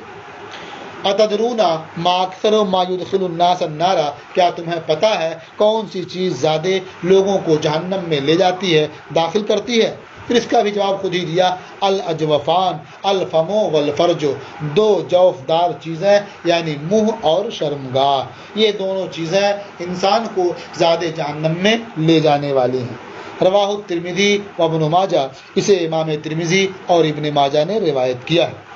[SPEAKER 1] اتدرون ما اکثر ما يدخل الناس النار، کیا تمہیں پتہ ہے کون سی چیز زیادہ لوگوں کو جہنم میں لے جاتی ہے، داخل کرتی ہے؟ پھر اس کا بھی جواب خود ہی دیا، الاجوفان الفم والفرج، دو جوفدار چیزیں یعنی منہ اور شرمگاہ، یہ دونوں چیزیں انسان کو زیادہ جہنم میں لے جانے والی ہیں۔ رواہ الترمذی و ابن ماجہ، اسے امام ترمذی اور ابن ماجہ نے روایت کیا ہے۔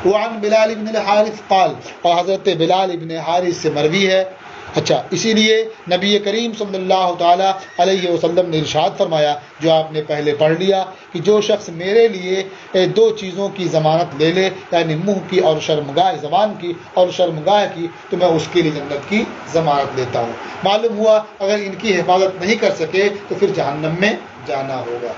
[SPEAKER 1] وعن بلال بن الحارث قال، اور حضرت بلال ابن حارث سے مروی ہے۔ اچھا، اسی لیے نبی کریم صلی اللہ تعالیٰ علیہ وسلم نے ارشاد فرمایا جو آپ نے پہلے پڑھ لیا کہ جو شخص میرے لیے دو چیزوں کی ضمانت لے لے، یعنی منہ کی اور شرمگاہ، زبان کی اور شرمگاہ کی، تو میں اس کے لیے جنت کی ضمانت لیتا ہوں۔ معلوم ہوا اگر ان کی حفاظت نہیں کر سکے تو پھر جہنم میں جانا ہوگا۔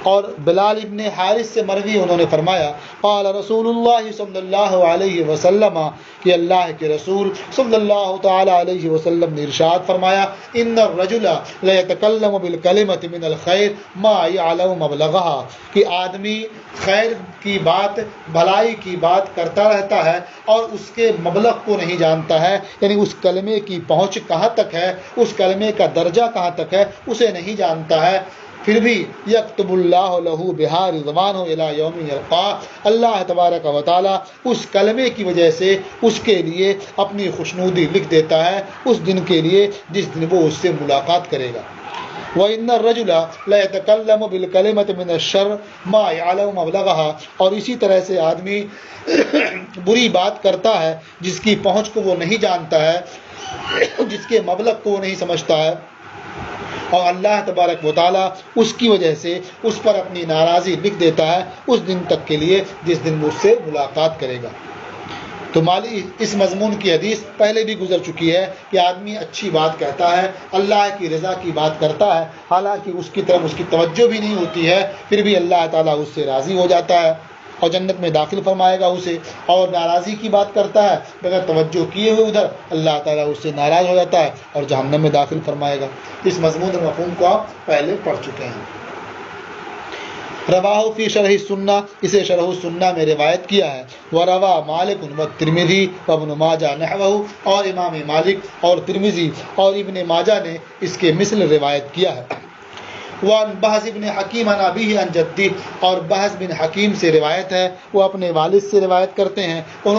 [SPEAKER 1] اور بلال ابن حارث سے مروی انہوں نے فرمایا قال رسول اللہ صلی اللہ علیہ وسلم، کہ اللہ کے رسول صلی اللہ تعالی علیہ وسلم نے ارشاد فرمایا ان الرجل لیتکلم بالکلمۃ من الخیر ما یعلم مبلغها، کہ آدمی خیر کی بات، بھلائی کی بات کرتا رہتا ہے اور اس کے مبلغ کو نہیں جانتا ہے، یعنی اس کلمے کی پہنچ کہاں تک ہے، اس کلمے کا درجہ کہاں تک ہے اسے نہیں جانتا ہے، پھر بھی یکتب اللہ لہ بہا رضوانہ الی یوم یلقاہ، اللہ تبارک و تعالیٰ اس کلمے کی وجہ سے اس کے لیے اپنی خوشنودی لکھ دیتا ہے اس دن کے لیے جس دن وہ اس سے ملاقات کرے گا۔ وَإِنَّ الرَّجُلَ لَيَتَكَلَّمُ بِالْكَلِمَةِ مِنَ الشَّرِّ مَا يَعْلَمُ مَبْلَغَهَا، اور اسی طرح سے آدمی بری بات کرتا ہے جس کی پہنچ کو وہ نہیں جانتا ہے، جس کے مبلغ کو وہ نہیں سمجھتا ہے، اور اللہ تبارک و تعالیٰ اس کی وجہ سے اس پر اپنی ناراضی لکھ دیتا ہے اس دن تک کے لیے جس دن وہ اس سے ملاقات کرے گا۔ تو اس مضمون کی حدیث پہلے بھی گزر چکی ہے کہ آدمی اچھی بات کہتا ہے، اللہ کی رضا کی بات کرتا ہے، حالانکہ اس کی طرف اس کی توجہ بھی نہیں ہوتی ہے، پھر بھی اللہ تعالیٰ اس سے راضی ہو جاتا ہے اور جنت میں داخل فرمائے گا اسے، اور ناراضی کی بات کرتا ہے بغیر توجہ کیے ہوئے ادھر، اللہ تعالیٰ اس سے ناراض ہو جاتا ہے اور جہنم میں داخل فرمائے گا۔ اس مضمون اور مفہوم کو آپ پہلے پڑھ چکے ہیں۔ رواہ فی شرح السنہ، اسے شرح السنہ میں روایت کیا ہے۔ وروا مالک و ترمذی و ابن ماجہ نحوہ، اور امام مالک اور ترمذی اور ابن ماجہ نے اس کے مثل روایت کیا ہے۔ وعن بحث بن حکیم عن ابیہ عن جدہ، اور بحث بن حکیم سے روایت ہے، وہ اپنے والد سے روایت کرتے ہیں اور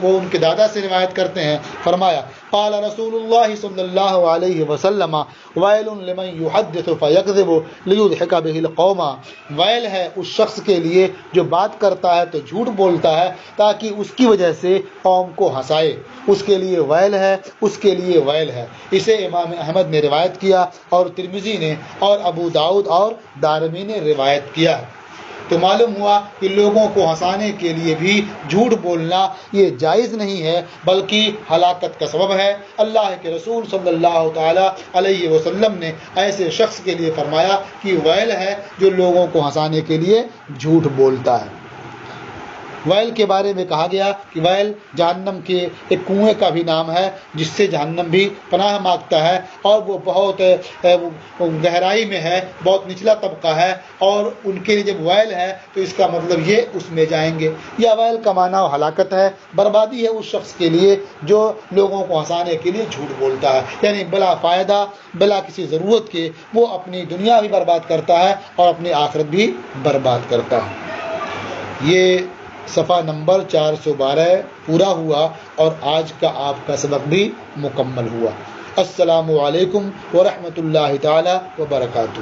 [SPEAKER 1] وہ ان کے دادا سے روایت کرتے ہیں، فرمایا قال رسول اللہ صلی اللہ علیہ وسلم ویل لمن یحدث فیکذب لیضحک بہ القوم، ویل ہے اس شخص کے لیے جو بات کرتا ہے تو جھوٹ بولتا ہے تاکہ اس کی وجہ سے قوم کو ہنسائے، اس کے لیے ویل ہے، اس کے لیے ویل ہے۔ اسے امام احمد نے روایت کیا اور ترمذی نے اور ابو داؤد اور دارمی نے روایت کیا ہے۔ تو معلوم ہوا کہ لوگوں کو ہنسانے کے لیے بھی جھوٹ بولنا یہ جائز نہیں ہے بلکہ ہلاکت کا سبب ہے۔ اللہ کے رسول صلی اللہ تعالی علیہ وسلم نے ایسے شخص کے لیے فرمایا کہ ویل ہے جو لوگوں کو ہنسانے کے لیے جھوٹ بولتا ہے۔ ویل کے بارے میں کہا گیا کہ ویل جہنم کے ایک کنویں کا بھی نام ہے جس سے جہنم بھی پناہ مانگتا ہے، اور وہ بہت گہرائی میں ہے، بہت نچلا طبقہ ہے، اور ان کے لیے جب ویل ہے تو اس کا مطلب یہ اس میں جائیں گے۔ یا ویل کا معنی ہلاکت ہے، بربادی ہے اس شخص کے لیے جو لوگوں کو ہنسانے کے لیے جھوٹ بولتا ہے، یعنی بلا فائدہ، بلا کسی ضرورت کے وہ اپنی دنیا بھی برباد کرتا ہے اور اپنی آخرت بھی برباد کرتا ہے۔ یہ صفحہ نمبر 412 پورا ہوا اور آج کا آپ کا سبق بھی مکمل ہوا۔ السلام علیکم ورحمۃ اللہ تعالی وبرکاتہ۔